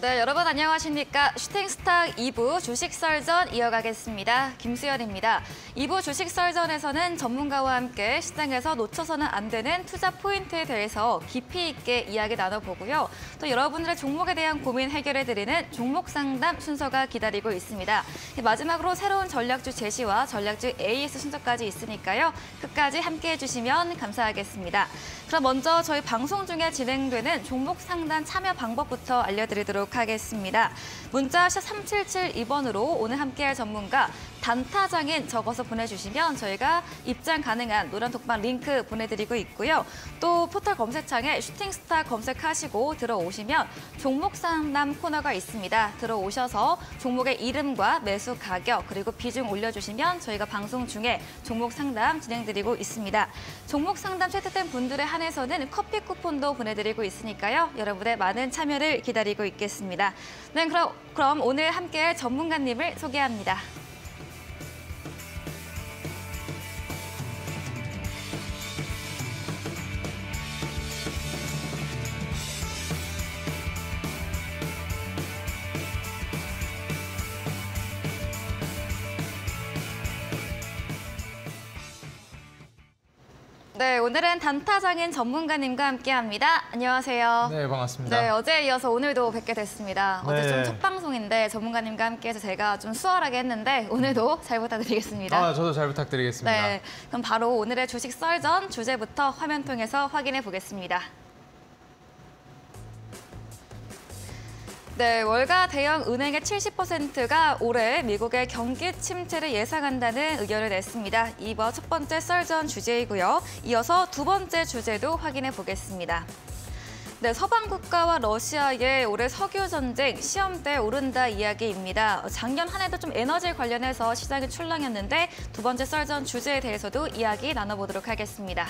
네, 여러분 안녕하십니까. 슈팅스탁 2부 주식 썰전 이어가겠습니다. 김수연입니다. 2부 주식 썰전에서는 전문가와 함께 시장에서 놓쳐서는 안 되는 투자 포인트에 대해서 깊이 있게 이야기 나눠보고요. 또 여러분들의 종목에 대한 고민 해결해드리는 종목 상담 순서가 기다리고 있습니다. 마지막으로 새로운 전략주 제시와 전략주 AS 순서까지 있으니까요. 끝까지 함께해 주시면 감사하겠습니다. 그럼 먼저 저희 방송 중에 진행되는 종목 상담 참여 방법부터 알려드리도록 하겠습니다. 문자 #샵 3772번으로 오늘 함께할 전문가 단타장인 적어서 보내주시면 저희가 입장 가능한 노란 톡방 링크 보내드리고 있고요. 또 포털 검색창에 슈팅스타 검색하시고 들어오시면 종목 상담 코너가 있습니다. 들어오셔서 종목의 이름과 매수 가격 그리고 비중 올려주시면 저희가 방송 중에 종목 상담 진행드리고 있습니다. 종목 상담 채택된 분들에 한해서는 커피 쿠폰도 보내드리고 있으니까요. 여러분의 많은 참여를 기다리고 있겠습니다. 네, 그럼 오늘 함께할 전문가님을 소개합니다. 네, 오늘은 단타장인 전문가님과 함께합니다. 안녕하세요. 네, 반갑습니다. 네, 어제에 이어서 오늘도 뵙게 됐습니다. 네. 어제 좀 첫 방송인데 전문가님과 함께해서 제가 좀 수월하게 했는데 오늘도 잘 부탁드리겠습니다. 저도 잘 부탁드리겠습니다. 네, 그럼 바로 오늘의 주식 썰전 주제부터 화면 통해서 확인해 보겠습니다. 네, 월가 대형 은행의 70%가 올해 미국의 경기 침체를 예상한다는 의견을 냈습니다. 이번 첫 번째 썰전 주제이고요. 이어서 두 번째 주제도 확인해 보겠습니다. 네, 서방 국가와 러시아의 올해 석유 전쟁 시험대에 오른다 이야기입니다. 작년 한 해도 좀 에너지 관련해서 시장이 출렁였는데 두 번째 썰전 주제에 대해서도 이야기 나눠보도록 하겠습니다.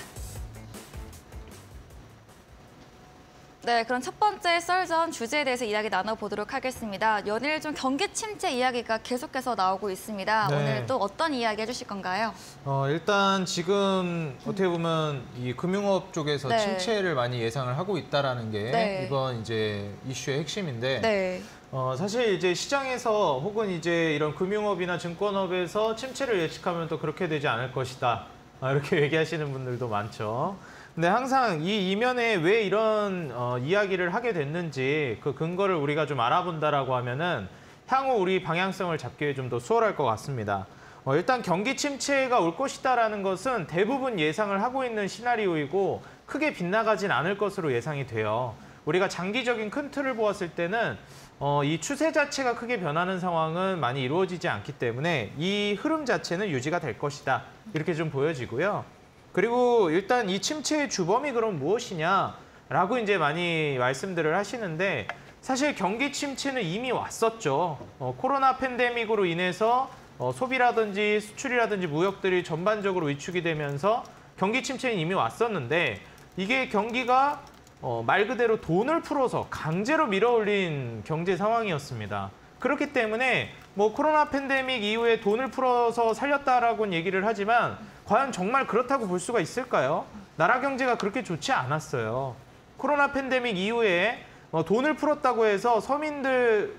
네, 그럼 첫 번째 썰전 주제에 대해서 이야기 나눠보도록 하겠습니다. 연일 좀 경기 침체 이야기가 계속해서 나오고 있습니다. 네. 오늘 또 어떤 이야기 해주실 건가요? 일단 지금 어떻게 보면 이 금융업 쪽에서 네. 침체를 많이 예상을 하고 있다라는 게 네. 이번 이제 이슈의 핵심인데 네. 사실 이제 시장에서 혹은 이제 이런 금융업이나 증권업에서 침체를 예측하면 또 그렇게 되지 않을 것이다. 이렇게 얘기하시는 분들도 많죠. 근데 항상 이 이면에 왜 이런 이야기를 하게 됐는지 그 근거를 우리가 좀 알아본다라고 하면은 향후 우리 방향성을 잡기에 좀 더 수월할 것 같습니다. 일단 경기 침체가 올 것이다라는 것은 대부분 예상을 하고 있는 시나리오이고 크게 빗나가진 않을 것으로 예상이 돼요. 우리가 장기적인 큰 틀을 보았을 때는 이 추세 자체가 크게 변하는 상황은 많이 이루어지지 않기 때문에 이 흐름 자체는 유지가 될 것이다. 이렇게 좀 보여지고요. 그리고 일단 이 침체의 주범이 그럼 무엇이냐라고 이제 많이 말씀들을 하시는데 사실 경기 침체는 이미 왔었죠. 코로나 팬데믹으로 인해서 소비라든지 수출이라든지 무역들이 전반적으로 위축이 되면서 경기 침체는 이미 왔었는데 이게 경기가 말 그대로 돈을 풀어서 강제로 밀어올린 경제 상황이었습니다. 그렇기 때문에 뭐 코로나 팬데믹 이후에 돈을 풀어서 살렸다라고는 얘기를 하지만 과연 정말 그렇다고 볼 수가 있을까요? 나라 경제가 그렇게 좋지 않았어요. 코로나 팬데믹 이후에 돈을 풀었다고 해서 서민들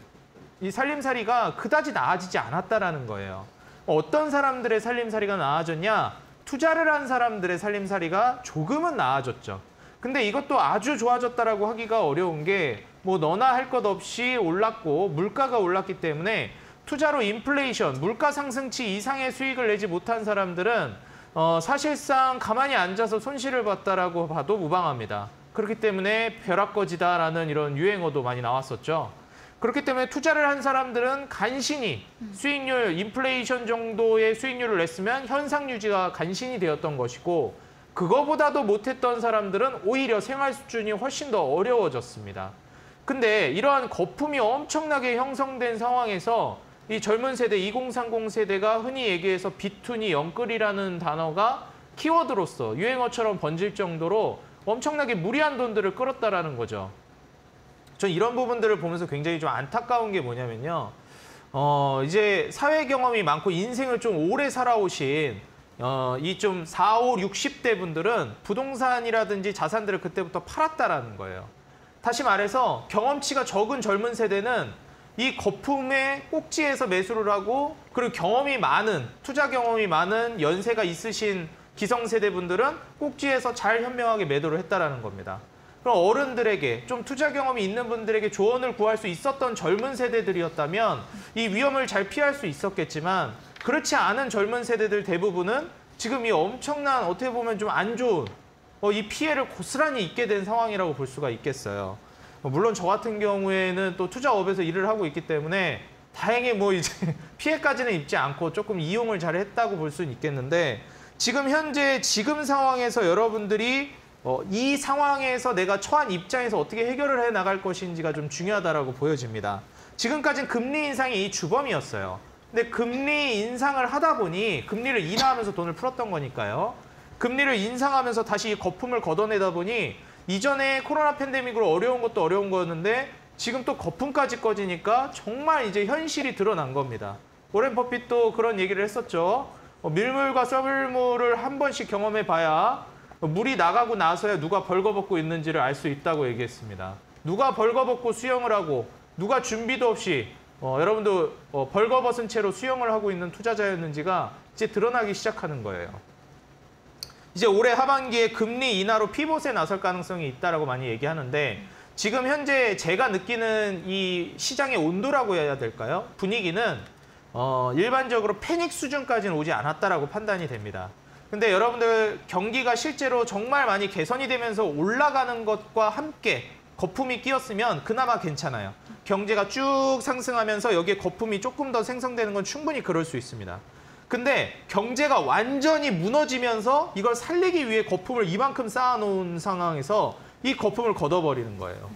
이 살림살이가 그다지 나아지지 않았다라는 거예요. 어떤 사람들의 살림살이가 나아졌냐? 투자를 한 사람들의 살림살이가 조금은 나아졌죠. 근데 이것도 아주 좋아졌다라고 하기가 어려운 게 뭐 너나 할 것 없이 올랐고 물가가 올랐기 때문에 투자로 인플레이션, 물가 상승치 이상의 수익을 내지 못한 사람들은 사실상 가만히 앉아서 손실을 봤다라고 봐도 무방합니다. 그렇기 때문에 벼락거지다라는 이런 유행어도 많이 나왔었죠. 그렇기 때문에 투자를 한 사람들은 간신히 수익률, 인플레이션 정도의 수익률을 냈으면 현상 유지가 간신히 되었던 것이고 그거보다도 못했던 사람들은 오히려 생활 수준이 훨씬 더 어려워졌습니다. 근데 이러한 거품이 엄청나게 형성된 상황에서 이 젊은 세대, 2030 세대가 흔히 얘기해서 비투니 영끌이라는 단어가 키워드로서 유행어처럼 번질 정도로 엄청나게 무리한 돈들을 끌었다라는 거죠. 전 이런 부분들을 보면서 굉장히 좀 안타까운 게 뭐냐면요. 이제 사회 경험이 많고 인생을 좀 오래 살아오신 이 좀 40, 60대 분들은 부동산이라든지 자산들을 그때부터 팔았다라는 거예요. 다시 말해서 경험치가 적은 젊은 세대는 이 거품의 꼭지에서 매수를 하고 그리고 경험이 많은, 투자 경험이 많은 연세가 있으신 기성세대분들은 꼭지에서 잘 현명하게 매도를 했다라는 겁니다. 그럼 어른들에게, 좀 투자 경험이 있는 분들에게 조언을 구할 수 있었던 젊은 세대들이었다면 이 위험을 잘 피할 수 있었겠지만 그렇지 않은 젊은 세대들 대부분은 지금 이 엄청난 어떻게 보면 좀 안 좋은 이 피해를 고스란히 입게 된 상황이라고 볼 수가 있겠어요. 물론 저 같은 경우에는 또 투자업에서 일을 하고 있기 때문에 다행히 뭐 이제 피해까지는 입지 않고 조금 이용을 잘 했다고 볼 수는 있겠는데 지금 현재 지금 상황에서 여러분들이 이 상황에서 내가 처한 입장에서 어떻게 해결을 해 나갈 것인지가 좀 중요하다라고 보여집니다. 지금까지는 금리 인상이 이 주범이었어요. 근데 금리 인상을 하다 보니 금리를 인하하면서 돈을 풀었던 거니까요. 금리를 인상하면서 다시 이 거품을 걷어내다 보니 이전에 코로나 팬데믹으로 어려운 것도 어려운 거였는데 지금 또 거품까지 꺼지니까 정말 이제 현실이 드러난 겁니다. 워렌 버핏도 그런 얘기를 했었죠. 밀물과 썰물을 한 번씩 경험해 봐야 물이 나가고 나서야 누가 벌거벗고 있는지를 알 수 있다고 얘기했습니다. 누가 벌거벗고 수영을 하고 누가 준비도 없이 여러분도 벌거벗은 채로 수영을 하고 있는 투자자였는지가 이제 드러나기 시작하는 거예요. 이제 올해 하반기에 금리 인하로 피봇에 나설 가능성이 있다라고 많이 얘기하는데 지금 현재 제가 느끼는 이 시장의 온도라고 해야 될까요? 분위기는 일반적으로 패닉 수준까지는 오지 않았다라고 판단이 됩니다. 근데 여러분들 경기가 실제로 정말 많이 개선이 되면서 올라가는 것과 함께 거품이 끼었으면 그나마 괜찮아요. 경제가 쭉 상승하면서 여기에 거품이 조금 더 생성되는 건 충분히 그럴 수 있습니다. 근데 경제가 완전히 무너지면서 이걸 살리기 위해 거품을 이만큼 쌓아놓은 상황에서 이 거품을 걷어버리는 거예요.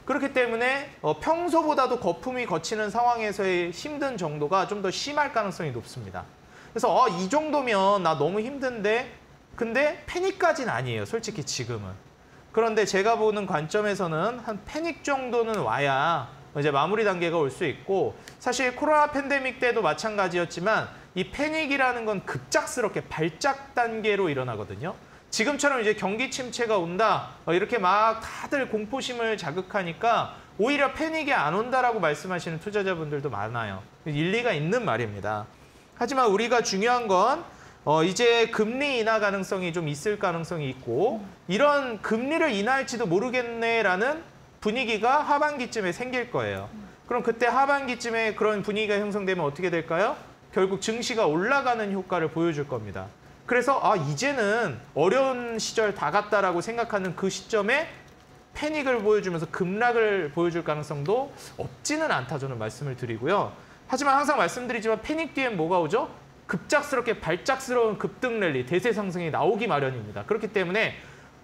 그렇기 때문에 평소보다도 거품이 걷히는 상황에서의 힘든 정도가 좀 더 심할 가능성이 높습니다. 그래서 이 정도면 나 너무 힘든데 근데 패닉까지는 아니에요. 솔직히 지금은. 그런데 제가 보는 관점에서는 한 패닉 정도는 와야 이제 마무리 단계가 올 수 있고 사실 코로나 팬데믹 때도 마찬가지였지만 이 패닉이라는 건 급작스럽게 발작 단계로 일어나거든요. 지금처럼 이제 경기 침체가 온다 이렇게 막 다들 공포심을 자극하니까 오히려 패닉이 안 온다라고 말씀하시는 투자자분들도 많아요. 일리가 있는 말입니다. 하지만 우리가 중요한 건 이제 금리 인하 가능성이 좀 있을 가능성이 있고 이런 금리를 인하할지도 모르겠네라는 분위기가 하반기쯤에 생길 거예요. 그럼 그때 하반기쯤에 그런 분위기가 형성되면 어떻게 될까요? 결국 증시가 올라가는 효과를 보여줄 겁니다. 그래서 이제는 어려운 시절 다 갔다라고 생각하는 그 시점에 패닉을 보여주면서 급락을 보여줄 가능성도 없지는 않다 저는 말씀을 드리고요. 하지만 항상 말씀드리지만 패닉 뒤엔 뭐가 오죠? 급작스럽게 발작스러운 급등 랠리, 대세 상승이 나오기 마련입니다. 그렇기 때문에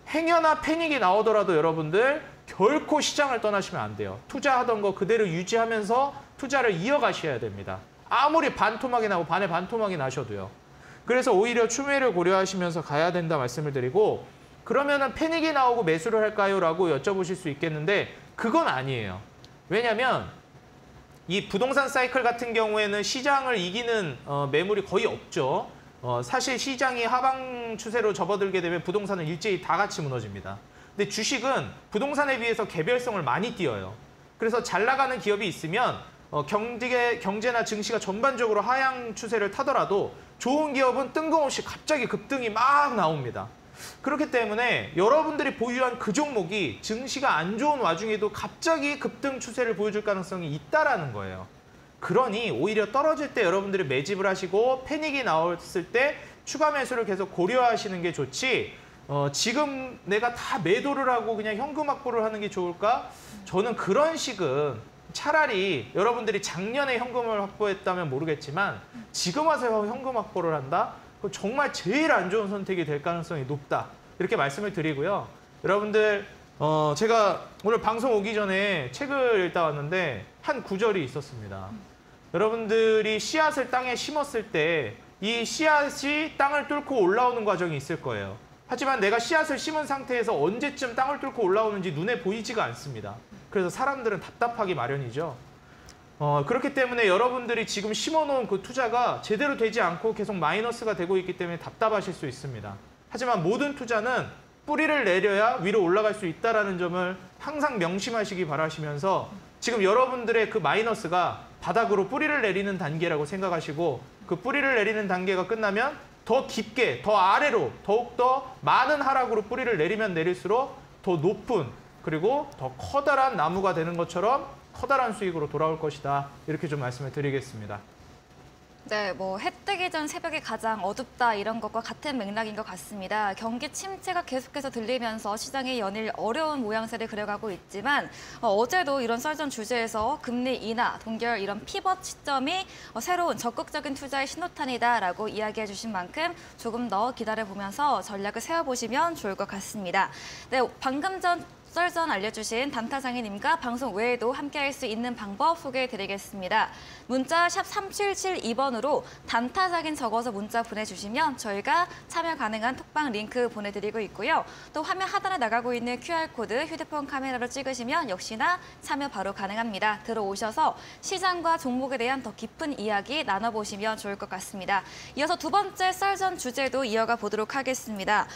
행여나 패닉이 나오더라도 여러분들 결코 시장을 떠나시면 안 돼요. 투자하던 거 그대로 유지하면서 투자를 이어가셔야 됩니다. 아무리 반토막이 나고 반에 반토막이 나셔도요. 그래서 오히려 추매를 고려하시면서 가야 된다 말씀을 드리고 그러면은 패닉이 나오고 매수를 할까요? 라고 여쭤보실 수 있겠는데 그건 아니에요. 왜냐하면 이 부동산 사이클 같은 경우에는 시장을 이기는 매물이 거의 없죠. 사실 시장이 하방 추세로 접어들게 되면 부동산은 일제히 다 같이 무너집니다. 근데 주식은 부동산에 비해서 개별성을 많이 띄어요. 그래서 잘 나가는 기업이 있으면 경제나 증시가 전반적으로 하향 추세를 타더라도 좋은 기업은 뜬금없이 갑자기 급등이 막 나옵니다. 그렇기 때문에 여러분들이 보유한 그 종목이 증시가 안 좋은 와중에도 갑자기 급등 추세를 보여줄 가능성이 있다라는 거예요. 그러니 오히려 떨어질 때 여러분들이 매집을 하시고 패닉이 나왔을 때 추가 매수를 계속 고려하시는 게 좋지 지금 내가 다 매도를 하고 그냥 현금 확보를 하는 게 좋을까? 저는 그런 식은 차라리 여러분들이 작년에 현금을 확보했다면 모르겠지만 지금 와서 현금 확보를 한다? 그건 정말 제일 안 좋은 선택이 될 가능성이 높다. 이렇게 말씀을 드리고요. 여러분들 제가 오늘 방송 오기 전에 책을 읽다 왔는데 한 구절이 있었습니다. 여러분들이 씨앗을 땅에 심었을 때 이 씨앗이 땅을 뚫고 올라오는 과정이 있을 거예요. 하지만 내가 씨앗을 심은 상태에서 언제쯤 땅을 뚫고 올라오는지 눈에 보이지가 않습니다. 그래서 사람들은 답답하기 마련이죠. 그렇기 때문에 여러분들이 지금 심어놓은 그 투자가 제대로 되지 않고 계속 마이너스가 되고 있기 때문에 답답하실 수 있습니다. 하지만 모든 투자는 뿌리를 내려야 위로 올라갈 수 있다는 점을 항상 명심하시기 바라시면서 지금 여러분들의 그 마이너스가 바닥으로 뿌리를 내리는 단계라고 생각하시고 그 뿌리를 내리는 단계가 끝나면 더 깊게, 더 아래로 더욱더 많은 하락으로 뿌리를 내리면 내릴수록 더 높은 그리고 더 커다란 나무가 되는 것처럼 커다란 수익으로 돌아올 것이다. 이렇게 좀 말씀을 드리겠습니다. 네, 해 뜨기 전 새벽이 가장 어둡다 이런 것과 같은 맥락인 것 같습니다. 경기 침체가 계속해서 들리면서 시장이 연일 어려운 모양새를 그려가고 있지만 어제도 이런 썰전 주제에서 금리 인하, 동결 이런 피벗 시점이 새로운 적극적인 투자의 신호탄이다라고 이야기해 주신 만큼 조금 더 기다려보면서 전략을 세워보시면 좋을 것 같습니다. 네, 방금 전 썰전 알려주신 단타장인님과 방송 외에도 함께할 수 있는 방법 소개해드리겠습니다. 문자 샵 3772번으로 단타장인 적어서 문자 보내주시면 저희가 참여 가능한 톡방 링크 보내드리고 있고요. 또 화면 하단에 나가고 있는 QR코드 휴대폰 카메라로 찍으시면 역시나 참여 바로 가능합니다. 들어오셔서 시장과 종목에 대한 더 깊은 이야기 나눠보시면 좋을 것 같습니다. 이어서 두 번째 썰전 주제도 이어가 보도록 하겠습니다.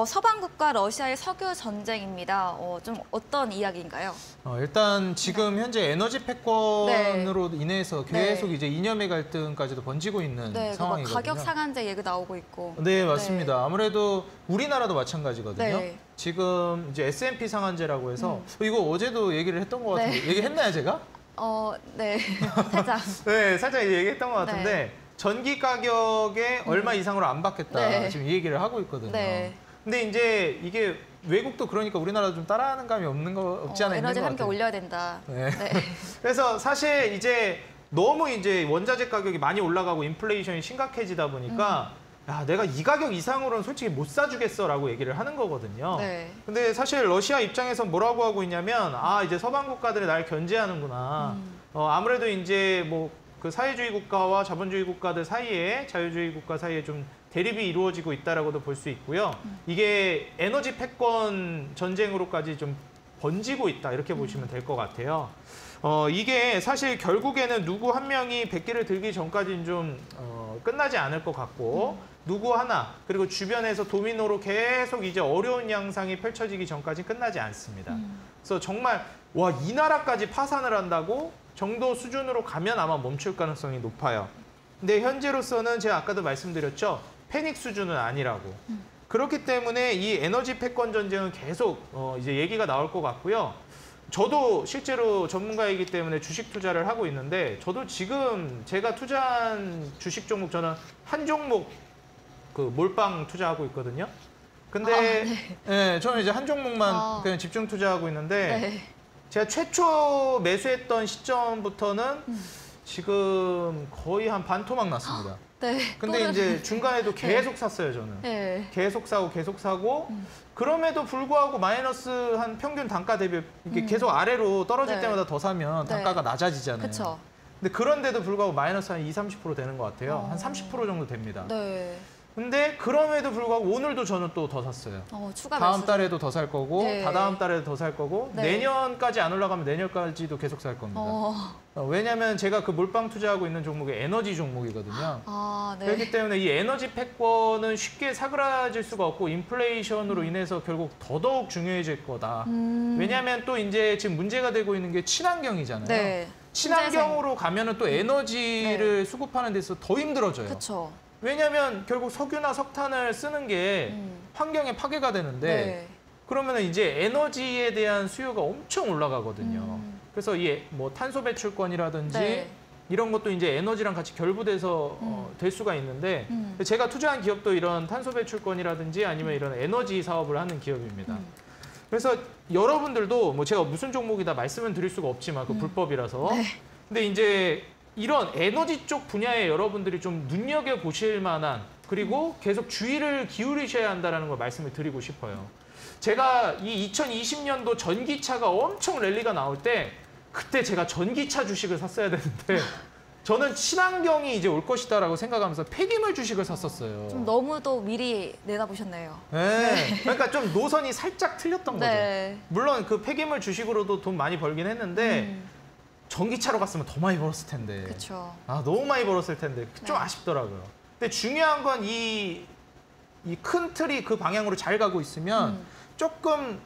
서방국과 러시아의 석유 전쟁입니다. 좀 어떤 이야기인가요? 일단 지금 현재 에너지 패권으로 인해서 계속 이제 이념의 갈등까지도 번지고 있는 상황이거든요. 가격 상한제 얘기 나오고 있고. 네, 맞습니다. 아무래도 우리나라도 마찬가지거든요. 네. 지금 이제 S&P 상한제라고 해서 이거 어제도 얘기를 했던 것 같은데 얘기했나요, 제가? 네, 살짝. 네, 살짝 얘기했던 것 같은데 전기 가격에 얼마 이상으로 안 받겠다 지금 이 얘기를 하고 있거든요. 근데 이제 이게 외국도 그러니까 우리나라도 좀 따라하는 감이 없는 거 없지 않아 있는 것 에너지 같아요. 함께 올려야 된다. 그래서 사실 이제 너무 이제 원자재 가격이 많이 올라가고 인플레이션이 심각해지다 보니까 야, 내가 이 가격 이상으로는 솔직히 못 사주겠어라고 얘기를 하는 거거든요. 근데 사실 러시아 입장에서 뭐라고 하고 있냐면 이제 서방 국가들이 날 견제하는구나. 아무래도 이제 뭐 그 사회주의 국가와 자본주의 국가들 사이에 자유주의 국가 사이에 좀 대립이 이루어지고 있다라고도 볼 수 있고요. 이게 에너지 패권 전쟁으로까지 좀 번지고 있다 이렇게 보시면 될 것 같아요. 이게 사실 결국에는 누구 한 명이 백기를 들기 전까지는 좀 끝나지 않을 것 같고 누구 하나 그리고 주변에서 도미노로 계속 이제 어려운 양상이 펼쳐지기 전까지 끝나지 않습니다. 그래서 정말 와, 이 나라까지 파산을 한다고 정도 수준으로 가면 아마 멈출 가능성이 높아요. 근데 현재로서는 제가 아까도 말씀드렸죠. 패닉 수준은 아니라고. 그렇기 때문에 이 에너지 패권 전쟁은 계속 이제 얘기가 나올 것 같고요. 저도 실제로 전문가이기 때문에 주식 투자를 하고 있는데 저도 지금 제가 투자한 주식 종목 저는 한 종목 그 몰빵 투자하고 있거든요. 근데 저는 이제 한 종목만 그냥 집중 투자하고 있는데 제가 최초 매수했던 시점부터는 지금 거의 한 반토막 났습니다. 근데 이제 중간에도 계속 샀어요, 저는. 계속 사고 그럼에도 불구하고 마이너스 한 평균 단가 대비 이게 계속 아래로 떨어질 때마다 더 사면 단가가 낮아지잖아요. 근데 그런데도 불구하고 마이너스 한 20-30% 되는 것 같아요. 한 30% 정도 됩니다. 근데 그럼에도 불구하고 오늘도 저는 또 더 샀어요. 추가 다음 매수. 달에도 더 살 거고 다다음 달에도 더 살 거고 내년까지 안 올라가면 내년까지도 계속 살 겁니다. 왜냐하면 제가 그 몰빵 투자하고 있는 종목이 에너지 종목이거든요. 그렇기 때문에 이 에너지 패권은 쉽게 사그라질 수가 없고 인플레이션으로 인해서 결국 더더욱 중요해질 거다. 왜냐하면 또 이제 지금 문제가 되고 있는 게 친환경이잖아요. 친환경으로 가면은 또 에너지를 수급하는 데서 더 힘들어져요. 왜냐하면 결국 석유나 석탄을 쓰는 게 환경에 파괴가 되는데 그러면 이제 에너지에 대한 수요가 엄청 올라가거든요. 그래서 이 뭐 탄소 배출권이라든지 이런 것도 이제 에너지랑 같이 결부돼서 될 수가 있는데 제가 투자한 기업도 이런 탄소 배출권이라든지 아니면 이런 에너지 사업을 하는 기업입니다. 그래서 여러분들도 뭐 제가 무슨 종목이다 말씀은 드릴 수가 없지만 그 불법이라서 근데 이제 이런 에너지 쪽 분야에 여러분들이 좀 눈여겨보실 만한 그리고 계속 주의를 기울이셔야 한다는 걸 말씀을 드리고 싶어요. 제가 이 2020년도 전기차가 엄청 랠리가 나올 때 그때 제가 전기차 주식을 샀어야 되는데 저는 친환경이 이제 올 것이다라고 생각하면서 폐기물 주식을 샀었어요. 좀 너무도 미리 내다보셨네요. 그러니까 좀 노선이 살짝 틀렸던 거죠. 물론 그 폐기물 주식으로도 돈 많이 벌긴 했는데 전기차로 갔으면 더 많이 벌었을 텐데. 그쵸. 너무 많이 벌었을 텐데. 좀 아쉽더라고요. 근데 중요한 건 이 이 큰 틀이 그 방향으로 잘 가고 있으면 조금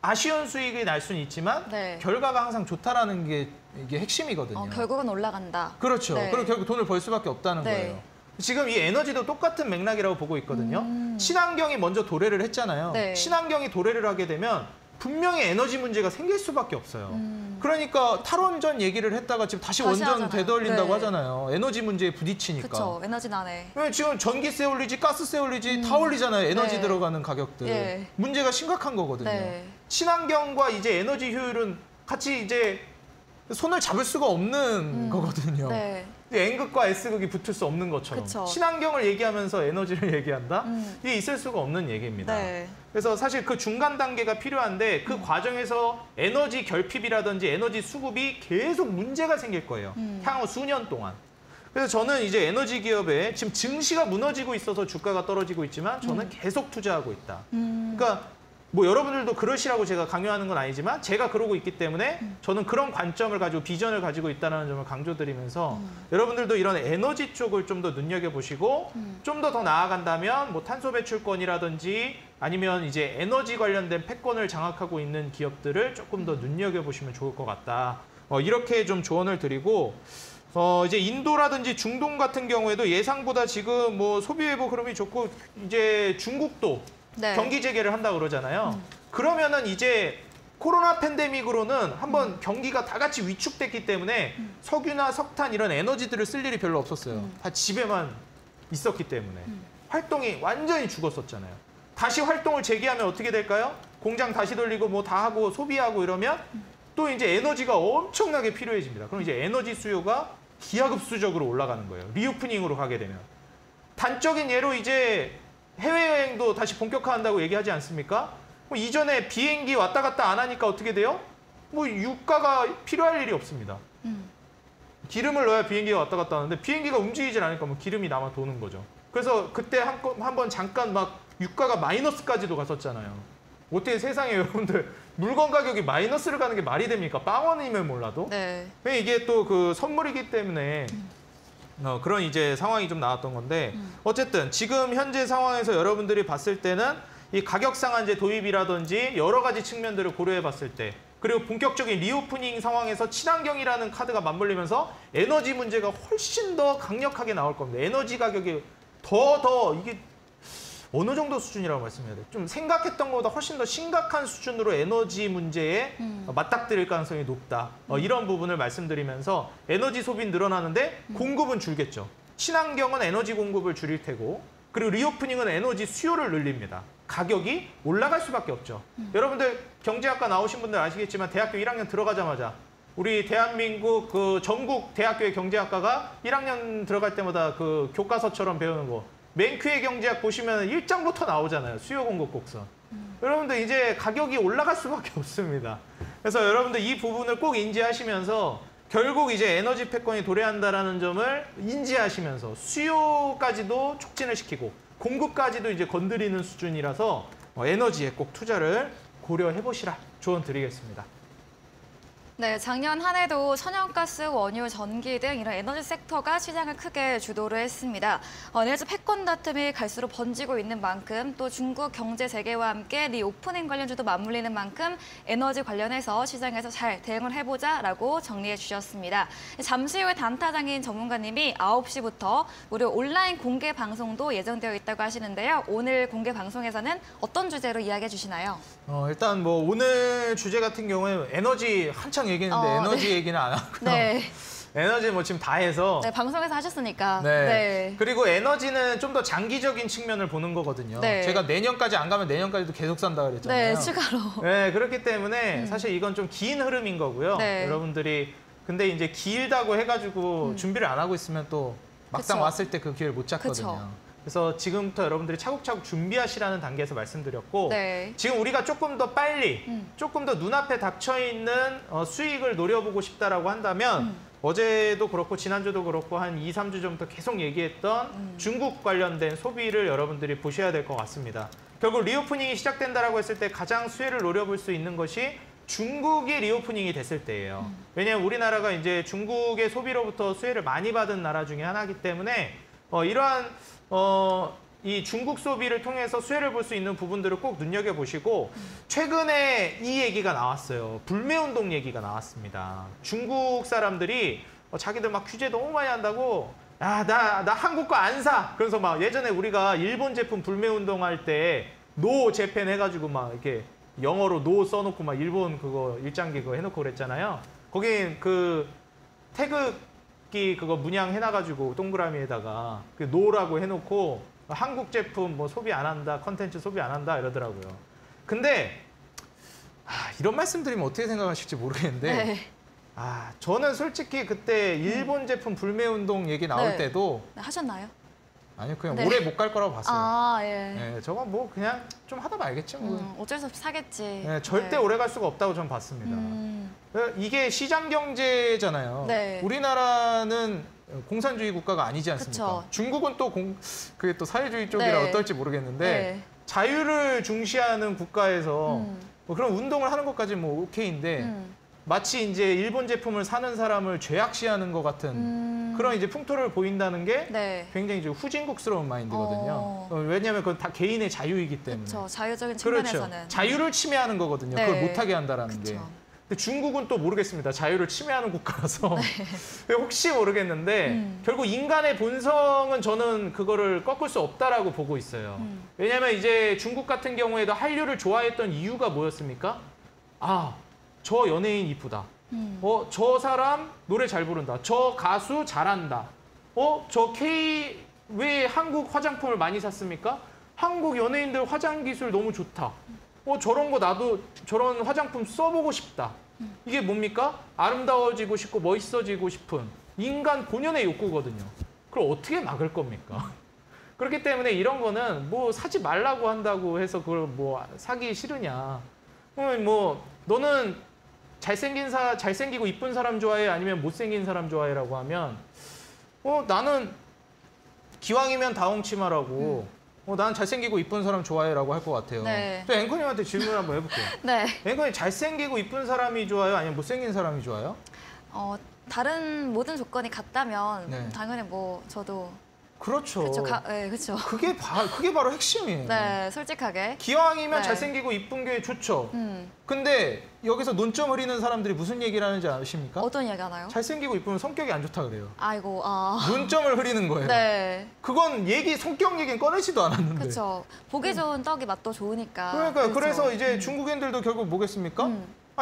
아쉬운 수익이 날 수는 있지만 네. 결과가 항상 좋다라는 게 이게 핵심이거든요. 결국은 올라간다. 그렇죠. 네. 그리고 결국 돈을 벌 수밖에 없다는 네. 거예요. 지금 이 에너지도 똑같은 맥락이라고 보고 있거든요. 친환경이 먼저 도래를 했잖아요. 네. 친환경이 도래를 하게 되면 분명히 에너지 문제가 생길 수밖에 없어요. 그러니까 탈원전 얘기를 했다가 지금 다시 원전 하잖아요. 되돌린다고 네. 하잖아요. 에너지 문제에 부딪히니까. 그렇죠. 에너지 나네. 왜 지금 전기세 올리지, 가스세 올리지 다 올리잖아요. 에너지 네. 들어가는 가격들. 예. 문제가 심각한 거거든요. 네. 친환경과 이제 에너지 효율은 같이 이제 손을 잡을 수가 없는 거거든요. 네. N극과 S극이 붙을 수 없는 것처럼 그쵸. 친환경을 얘기하면서 에너지를 얘기한다? 이게 있을 수가 없는 얘기입니다. 네. 그래서 사실 그 중간 단계가 필요한데 그 과정에서 에너지 결핍이라든지 에너지 수급이 계속 문제가 생길 거예요. 향후 수년 동안. 그래서 저는 이제 에너지 기업에 지금 증시가 무너지고 있어서 주가가 떨어지고 있지만 저는 계속 투자하고 있다. 그러니까 뭐 여러분들도 그러시라고 제가 강요하는 건 아니지만 제가 그러고 있기 때문에 저는 그런 관점을 가지고 비전을 가지고 있다는 점을 강조드리면서 여러분들도 이런 에너지 쪽을 좀 더 눈여겨보시고 좀 더 나아간다면 뭐 탄소 배출권이라든지 아니면 이제 에너지 관련된 패권을 장악하고 있는 기업들을 조금 더 눈여겨보시면 좋을 것 같다. 이렇게 좀 조언을 드리고 이제 인도라든지 중동 같은 경우에도 예상보다 지금 뭐 소비 회복 흐름이 좋고 이제 중국도 네. 경기 재개를 한다고 그러잖아요. 그러면은 이제 코로나 팬데믹으로는 한번 경기가 다 같이 위축됐기 때문에 석유나 석탄 이런 에너지들을 쓸 일이 별로 없었어요. 다 집에만 있었기 때문에. 활동이 완전히 죽었었잖아요. 다시 활동을 재개하면 어떻게 될까요? 공장 다시 돌리고 뭐 다 하고 소비하고 이러면 또 이제 에너지가 엄청나게 필요해집니다. 그럼 이제 에너지 수요가 기하급수적으로 올라가는 거예요. 리오프닝으로 가게 되면. 단적인 예로 이제 해외여행도 다시 본격화한다고 얘기하지 않습니까? 뭐 이전에 비행기 왔다 갔다 안 하니까 어떻게 돼요? 뭐 유가가 필요할 일이 없습니다. 기름을 넣어야 비행기가 왔다 갔다 하는데 비행기가 움직이질 않으니까 뭐 기름이 남아 도는 거죠. 그래서 그때 한번 잠깐 막 유가가 마이너스까지도 갔었잖아요. 어떻게 세상에 여러분들 물건 가격이 마이너스를 가는 게 말이 됩니까? 빵원이면 몰라도. 네. 이게 또 그 선물이기 때문에 그런 이제 상황이 좀 나왔던 건데 어쨌든 지금 현재 상황에서 여러분들이 봤을 때는 이 가격 상한제 도입이라든지 여러 가지 측면들을 고려해 봤을 때 그리고 본격적인 리오프닝 상황에서 친환경이라는 카드가 맞물리면서 에너지 문제가 훨씬 더 강력하게 나올 겁니다. 에너지 가격이 더 이게 어느 정도 수준이라고 말씀해야 돼요? 좀 생각했던 것보다 훨씬 더 심각한 수준으로 에너지 문제에 맞닥뜨릴 가능성이 높다. 이런 부분을 말씀드리면서 에너지 소비는 늘어나는데 공급은 줄겠죠. 친환경은 에너지 공급을 줄일 테고 그리고 리오프닝은 에너지 수요를 늘립니다. 가격이 올라갈 수밖에 없죠. 여러분들 경제학과 나오신 분들 아시겠지만 대학교 1학년 들어가자마자 우리 대한민국 그 전국 대학교의 경제학과가 1학년 들어갈 때마다 그 교과서처럼 배우는 거 맨큐의 경제학 보시면 1장부터 나오잖아요. 수요 공급 곡선. 여러분들 이제 가격이 올라갈 수밖에 없습니다. 그래서 여러분들 이 부분을 꼭 인지하시면서 결국 이제 에너지 패권이 도래한다라는 점을 인지하시면서 수요까지도 촉진을 시키고 공급까지도 이제 건드리는 수준이라서 에너지에 꼭 투자를 고려해 보시라 조언 드리겠습니다. 네, 작년 한 해도 천연가스, 원유, 전기 등 이런 에너지 섹터가 시장을 크게 주도를 했습니다. 에너지 패권 다툼이 갈수록 번지고 있는 만큼 또 중국 경제 재개와 함께 리오프닝 관련주도 맞물리는 만큼 에너지 관련해서 시장에서 잘 대응을 해보자라고 정리해 주셨습니다. 잠시 후에 단타장인 전문가님이 9시부터 무료 온라인 공개 방송도 예정되어 있다고 하시는데요. 오늘 공개 방송에서는 어떤 주제로 이야기해 주시나요? 일단 뭐 오늘 주제 같은 경우에 에너지 한창 얘기했는데 에너지 네. 얘기는 안 하고요. 네. 에너지 뭐 지금 다 해서. 네, 방송에서 하셨으니까. 네. 네. 그리고 에너지는 좀 더 장기적인 측면을 보는 거거든요. 네. 제가 내년까지 안 가면 내년까지도 계속 산다 그랬잖아요. 네, 추가로. 네, 그렇기 때문에 사실 이건 좀 긴 흐름인 거고요. 네. 여러분들이 근데 이제 길다고 해가지고 준비를 안 하고 있으면 또 막상 그쵸. 왔을 때 그 기회를 못 잡거든요. 그쵸. 그래서 지금부터 여러분들이 차곡차곡 준비하시라는 단계에서 말씀드렸고 네. 지금 우리가 조금 더 빨리 조금 더 눈앞에 닥쳐있는 수익을 노려보고 싶다라고 한다면 어제도 그렇고 지난주도 그렇고 한 2, 3주 전부터 계속 얘기했던 중국 관련된 소비를 여러분들이 보셔야 될 것 같습니다. 결국 리오프닝이 시작된다라고 했을 때 가장 수혜를 노려볼 수 있는 것이 중국이 리오프닝이 됐을 때예요. 왜냐하면 우리나라가 이제 중국의 소비로부터 수혜를 많이 받은 나라 중에 하나이기 때문에 이러한 이 중국 소비를 통해서 수혜를 볼 수 있는 부분들을 꼭 눈여겨보시고 최근에 이 얘기가 나왔어요. 불매운동 얘기가 나왔습니다. 중국 사람들이 자기들 막 규제 너무 많이 한다고 야, 나 한국 거 안 사. 그래서 막 예전에 우리가 일본 제품 불매운동 할 때 노 재팬 해가지고 막 이렇게 영어로 노 써놓고 막 일본 그거 일장기 그거 해놓고 그랬잖아요. 거긴 그 태극기 그거 문양 해놔가지고 동그라미에다가 그 노라고 해놓고 한국 제품 뭐 소비 안 한다, 컨텐츠 소비 안 한다 이러더라고요. 근데 이런 말씀 드리면 어떻게 생각하실지 모르겠는데 네. 저는 솔직히 그때 일본 제품 불매운동 얘기 나올 네. 때도 네, 하셨나요? 아니요, 그냥 네. 오래 못 갈 거라고 봤어요. 예. 네, 저거 뭐 그냥 좀 하다 말겠지 뭐. 어쩔 수 없이 사겠지. 네, 절대 오래 갈 수가 없다고 저는 봤습니다. 이게 시장 경제잖아요. 네. 우리나라는 공산주의 국가가 아니지 않습니까? 그쵸. 중국은 또 그게 또 사회주의 쪽이라 네. 어떨지 모르겠는데 네. 자유를 중시하는 국가에서 뭐 그런 운동을 하는 것까지 뭐 오케이인데 마치 이제 일본 제품을 사는 사람을 죄악시하는 것 같은 그런 이제 풍토를 보인다는 게 네. 굉장히 좀 후진국스러운 마인드거든요. 왜냐하면 그건 다 개인의 자유이기 때문에. 그렇죠. 자유적인 그렇죠. 측면에서는. 자유를 침해하는 거거든요. 네. 그걸 못하게 한다라는 게. 그쵸. 근데 중국은 또 모르겠습니다. 자유를 침해하는 국가라서 혹시 모르겠는데 결국 인간의 본성은 저는 그거를 꺾을 수 없다라고 보고 있어요. 왜냐하면 이제 중국 같은 경우에도 한류를 좋아했던 이유가 뭐였습니까? 저 연예인 이쁘다. 저 사람 노래 잘 부른다. 저 가수 잘한다. 저 왜 한국 화장품을 많이 샀습니까? 한국 연예인들 화장 기술 너무 좋다. 저런 거 나도 저런 화장품 써보고 싶다. 이게 뭡니까? 아름다워지고 싶고 멋있어지고 싶은 인간 본연의 욕구거든요. 그걸 어떻게 막을 겁니까? 그렇기 때문에 이런 거는 뭐 사지 말라고 한다고 해서 그걸 뭐 사기 싫으냐. 뭐 너는 잘생기고 이쁜 사람 좋아해? 아니면 못생긴 사람 좋아해?라고 하면 나는 기왕이면 다홍치마라고 난 잘생기고 이쁜 사람 좋아해라고 할 것 같아요. 네. 또 앵커님한테 질문 한번 해볼게요. 네. 앵커님 잘생기고 이쁜 사람이 좋아요? 아니면 못생긴 사람이 좋아요? 다른 모든 조건이 같다면 네. 당연히 뭐 저도 그렇죠. 그렇죠. 네, 그렇죠. 그게 바로 핵심이에요. 네, 솔직하게. 기왕이면 네. 잘생기고 이쁜 게 좋죠. 근데 여기서 논점 흐리는 사람들이 무슨 얘기를 하는지 아십니까? 어떤 얘기 하나요? 잘생기고 이쁘면 성격이 안 좋다 그래요. 아이고, 논점을 흐리는 거예요. 네. 그건 성격 얘기는 꺼내지도 않았는데. 그렇죠. 보기 좋은 떡이 맛도 좋으니까. 그러니까 그렇죠. 그래서 이제 중국인들도 결국 뭐겠습니까?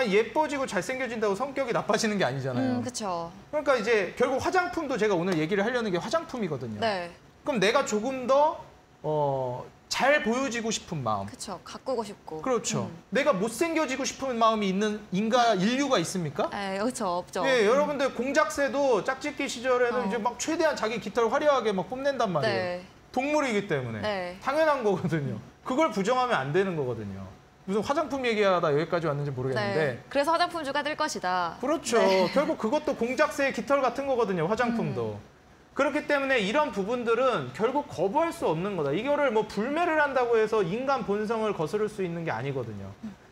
예뻐지고 잘생겨진다고 성격이 나빠지는 게 아니잖아요. 그렇죠. 그러니까 이제 결국 화장품도 제가 오늘 얘기를 하려는 게 화장품이거든요. 네. 그럼 내가 조금 더 잘 보여지고 싶은 마음. 그렇죠. 가꾸고 싶고. 그렇죠. 내가 못생겨지고 싶은 마음이 있는 인류가 있습니까? 네, 그렇죠. 없죠. 예, 여러분들 공작새도 짝짓기 시절에는 이제 막 최대한 자기 깃털 화려하게 막 뽐낸단 말이에요. 네. 동물이기 때문에. 네. 당연한 거거든요. 그걸 부정하면 안 되는 거거든요. 무슨 화장품 얘기하다 여기까지 왔는지 모르겠는데. 네. 그래서 화장품주가 될 것이다. 그렇죠. 네. 결국 그것도 공작새의 깃털 같은 거거든요. 화장품도. 그렇기 때문에 이런 부분들은 결국 거부할 수 없는 거다. 이거를 뭐 불매를 한다고 해서 인간 본성을 거스를 수 있는 게 아니거든요.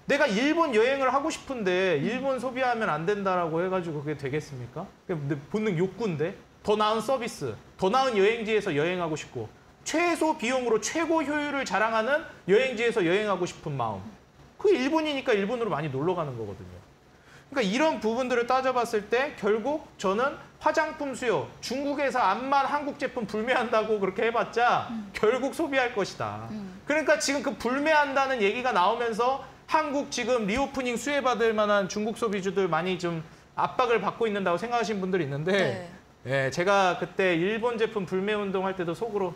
내가 일본 여행을 하고 싶은데 일본 소비하면 안 된다라고 해가지고 그게 되겠습니까? 내 본능 욕구인데 더 나은 서비스, 더 나은 여행지에서 여행하고 싶고 최소 비용으로 최고 효율을 자랑하는 여행지에서 여행하고 싶은 마음. 그게 일본이니까 일본으로 많이 놀러 가는 거거든요. 그러니까 이런 부분들을 따져봤을 때 결국 저는 화장품 수요, 중국에서 암만 한국 제품 불매한다고 그렇게 해봤자 결국 소비할 것이다. 그러니까 지금 그 불매한다는 얘기가 나오면서 한국 지금 리오프닝 수혜받을 만한 중국 소비주들 많이 좀 압박을 받고 있는다고 생각하시는 분들이 있는데 예, 제가 그때 일본 제품 불매 운동할 때도 속으로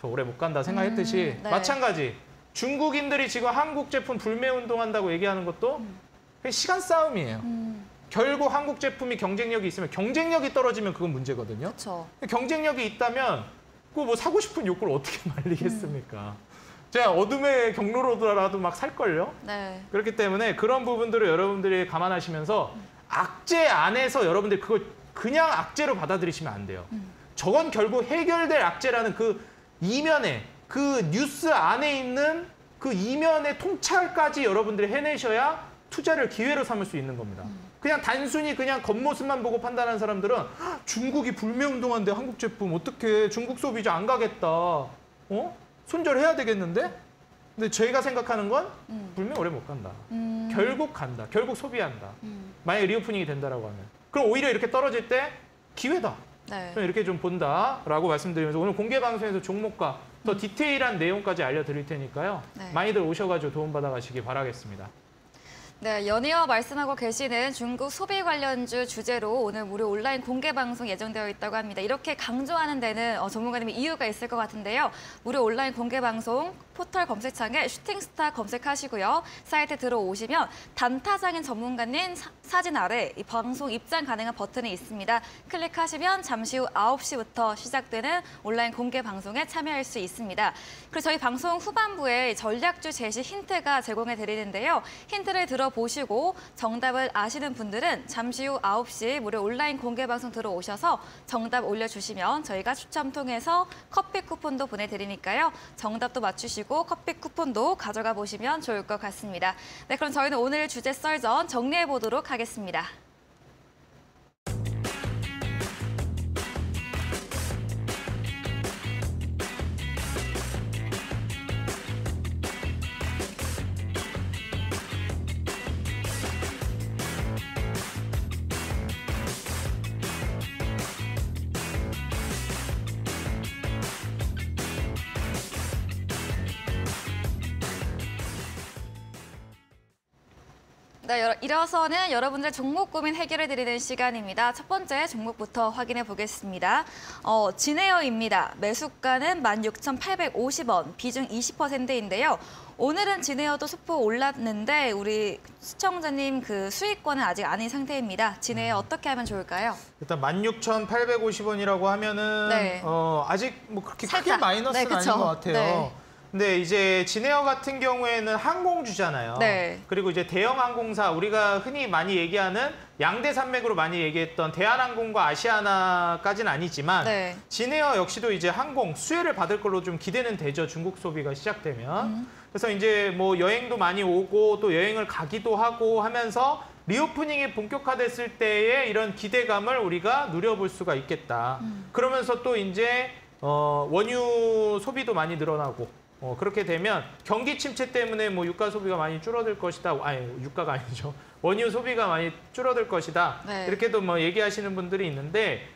저 오래 못 간다 생각했듯이 네. 마찬가지 중국인들이 지금 한국 제품 불매 운동한다고 얘기하는 것도 시간 싸움이에요. 결국 한국 제품이 경쟁력이 있으면 경쟁력이 떨어지면 그건 문제거든요. 그렇죠. 경쟁력이 있다면 그 뭐 사고 싶은 욕구를 어떻게 말리겠습니까? 제가 어둠의 경로로라도 막 살걸요? 네. 그렇기 때문에 그런 부분들을 여러분들이 감안하시면서 악재 안에서 여러분들이 그걸 그냥 악재로 받아들이시면 안 돼요. 저건 결국 해결될 악재라는 그 이면에 그 뉴스 안에 있는 그 이면의 통찰까지 여러분들이 해내셔야 투자를 기회로 삼을 수 있는 겁니다. 그냥 단순히 그냥 겉모습만 보고 판단하는 사람들은 중국이 불매운동한데 한국 제품 어떻게 중국 소비자 안 가겠다. 손절해야 되겠는데? 근데 저희가 생각하는 건 불면 오래 못 간다. 결국 간다. 결국 소비한다. 만약에 리오프닝이 된다라고 하면. 그럼 오히려 이렇게 떨어질 때 기회다. 네. 저는 이렇게 좀 본다라고 말씀드리면서 오늘 공개 방송에서 종목과 더 디테일한 내용까지 알려드릴 테니까요. 네. 많이들 오셔가지고 도움받아 가시기 바라겠습니다. 네, 연이어 말씀하고 계시는 중국 소비 관련주 주제로 오늘 무료 온라인 공개 방송 예정되어 있다고 합니다. 이렇게 강조하는 데는 전문가님이 이유가 있을 것 같은데요. 무료 온라인 공개 방송 포털 검색창에 슈팅스타 검색하시고요. 사이트 들어오시면 단타장인 전문가님 사진 아래 이 방송 입장 가능한 버튼이 있습니다. 클릭하시면 잠시 후 9시부터 시작되는 온라인 공개 방송에 참여할 수 있습니다. 그리고 저희 방송 후반부에 전략주 제시 힌트가 제공해 드리는데요. 힌트를 들어보시고 정답을 아시는 분들은 잠시 후 9시 무료 온라인 공개 방송 들어오셔서 정답 올려주시면 저희가 추첨 통해서 커피 쿠폰도 보내드리니까요. 정답도 맞추시고 커피 쿠폰도 가져가 보시면 좋을 것 같습니다. 네, 그럼 저희는 오늘 주제 썰전 정리해 보도록 하겠습니다. 네, 이어서는 여러분들의 종목 고민 해결해 드리는 시간입니다. 첫 번째 종목부터 확인해 보겠습니다. 진에어입니다. 매수가는 16,850원, 비중 20%인데요. 오늘은 진에어도 소폭 올랐는데 우리 시청자님 그 수익권은 아직 아닌 상태입니다. 진에어 어떻게 하면 좋을까요? 일단 16,850원이라고 하면은 네. 아직 뭐 그렇게 크게 살짝. 마이너스는 네, 아닌 그쵸. 것 같아요. 네. 근데 이제 진에어 같은 경우에는 항공주잖아요. 네. 그리고 이제 대형 항공사 우리가 흔히 많이 얘기하는 양대 산맥으로 많이 얘기했던 대한항공과 아시아나까지는 아니지만 네. 진에어 역시도 이제 항공 수혜를 받을 걸로 좀 기대는 되죠. 중국 소비가 시작되면. 그래서 이제 뭐 여행도 많이 오고 또 여행을 가기도 하고 하면서 리오프닝이 본격화됐을 때의 이런 기대감을 우리가 누려볼 수가 있겠다. 그러면서 또 이제 원유 소비도 많이 늘어나고 그렇게 되면 경기 침체 때문에 뭐 유가 소비가 많이 줄어들 것이다. 아니, 유가가 아니죠. 원유 소비가 많이 줄어들 것이다. 네. 이렇게도 뭐 얘기하시는 분들이 있는데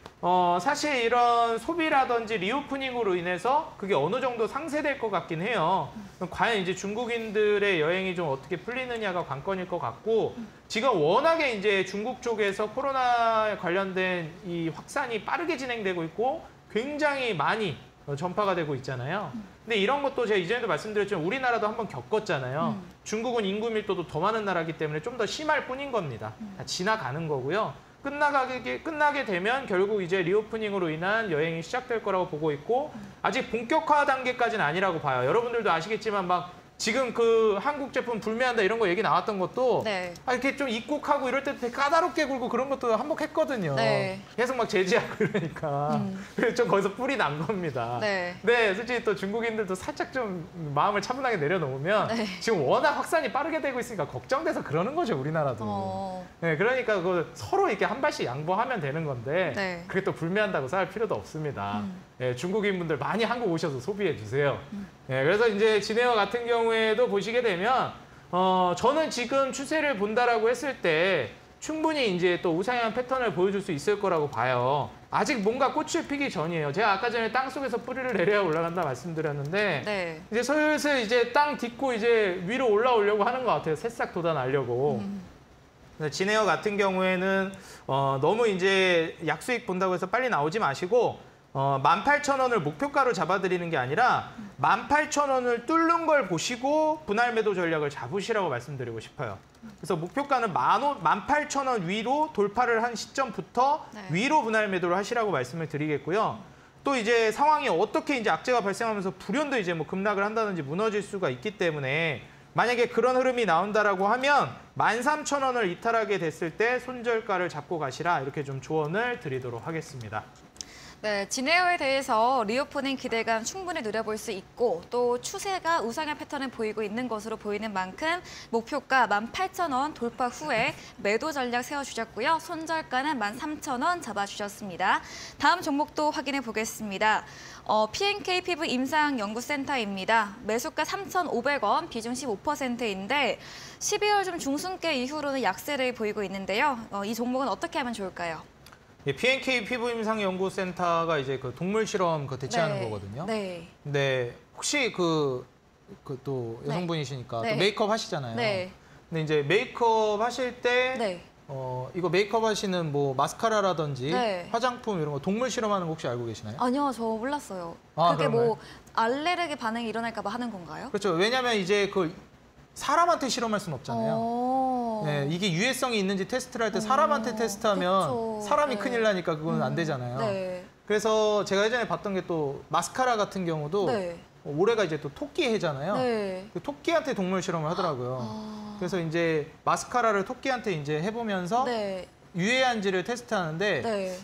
사실 이런 소비라든지 리오프닝으로 인해서 그게 어느 정도 상쇄될 것 같긴 해요. 과연 이제 중국인들의 여행이 좀 어떻게 풀리느냐가 관건일 것 같고 지금 워낙에 이제 중국 쪽에서 코로나 관련된 이 확산이 빠르게 진행되고 있고 굉장히 많이 전파가 되고 있잖아요. 근데 이런 것도 제가 이전에도 말씀드렸지만 우리나라도 한번 겪었잖아요. 중국은 인구 밀도도 더 많은 나라이기 때문에 좀 더 심할 뿐인 겁니다. 다 지나가는 거고요. 끝나게 되면 결국 이제 리오프닝으로 인한 여행이 시작될 거라고 보고 있고 아직 본격화 단계까지는 아니라고 봐요. 여러분들도 아시겠지만 막 지금 그 한국 제품 불매한다 이런 거 얘기 나왔던 것도 네. 이렇게 좀 입국하고 이럴 때 되게 까다롭게 굴고 그런 것도 한몫했거든요. 네. 계속 막 제지하고 이러니까 그래서 좀 거기서 뿔이 난 겁니다. 네. 근데 솔직히 또 중국인들도 살짝 좀 마음을 차분하게 내려놓으면 네. 지금 워낙 확산이 빠르게 되고 있으니까 걱정돼서 그러는 거죠, 우리나라도. 네, 그러니까 그 서로 이렇게 한 발씩 양보하면 되는 건데 네. 그게 또 불매한다고 싸울 필요도 없습니다. 네, 중국인분들 많이 한국 오셔서 소비해 주세요. 네, 그래서 이제 진에어 같은 경우에도 보시게 되면 저는 지금 추세를 본다라고 했을 때 충분히 이제 또 우상향 패턴을 보여줄 수 있을 거라고 봐요. 아직 뭔가 꽃을 피기 전이에요. 제가 아까 전에 땅 속에서 뿌리를 내려야 올라간다 말씀드렸는데 네. 이제 슬슬 이제 땅 딛고 이제 위로 올라오려고 하는 것 같아요. 새싹 돋아나려고. 진에어 같은 경우에는 너무 이제 약수익 본다고 해서 빨리 나오지 마시고 18,000원을 목표가로 잡아드리는 게 아니라 18,000원을 뚫는 걸 보시고 분할 매도 전략을 잡으시라고 말씀드리고 싶어요. 그래서 목표가는 18,000원 위로 돌파를 한 시점부터 네. 위로 분할 매도를 하시라고 말씀을 드리겠고요. 또 이제 상황이 어떻게 이제 악재가 발생하면서 불현도 이제 뭐 급락을 한다든지 무너질 수가 있기 때문에 만약에 그런 흐름이 나온다라고 하면 13,000원을 이탈하게 됐을 때 손절가를 잡고 가시라 이렇게 좀 조언을 드리도록 하겠습니다. 네, 진에어에 대해서 리오프닝 기대감 충분히 누려볼 수 있고 또 추세가 우상향 패턴을 보이고 있는 것으로 보이는 만큼 목표가 18,000원 돌파 후에 매도 전략 세워주셨고요. 손절가는 13,000원 잡아주셨습니다. 다음 종목도 확인해 보겠습니다. PNK 피부 임상연구센터입니다. 매수가 3,500원, 비중 15%인데 12월 좀 중순께 이후로는 약세를 보이고 있는데요. 이 종목은 어떻게 하면 좋을까요? 예, PNK 피부임상연구센터가 이제 그 동물 실험 그 대체하는 네. 거거든요. 네. 네, 혹시 또 여성분이시니까 네. 또 메이크업 하시잖아요. 네. 근데 이제 메이크업 하실 때 네. 이거 메이크업 하시는 뭐 마스카라라든지 네. 화장품 이런 거 동물 실험하는 거 혹시 알고 계시나요? 아니요, 저 몰랐어요. 아, 그게 그런가요? 뭐 알레르기 반응이 일어날까 봐 하는 건가요? 그렇죠. 왜냐하면 이제 그 사람한테 실험할 수는 없잖아요. 오. 네, 이게 유해성이 있는지 테스트를 할 때 사람한테 테스트하면 그쵸. 사람이 네. 큰일 나니까 그건 안 되잖아요. 네. 그래서 제가 예전에 봤던 게 또 마스카라 같은 경우도 네. 올해가 이제 또 토끼 해잖아요. 네. 그 토끼한테 동물 실험을 하더라고요. 아. 그래서 이제 마스카라를 토끼한테 이제 해보면서 네. 유해한지를 테스트하는데 네.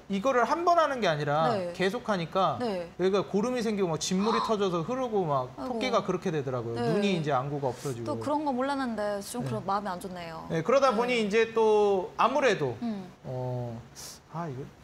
이거를 한 번 하는 게 아니라 네. 계속 하니까 네. 여기가 고름이 생기고 막 진물이 터져서 흐르고 막 아이고. 토끼가 그렇게 되더라고요. 네. 눈이 이제 안구가 없어지고. 또 그런 거 몰랐는데 좀 그런 마음이 안 좋네요. 네, 그러다 보니 이제 또 아무래도 이거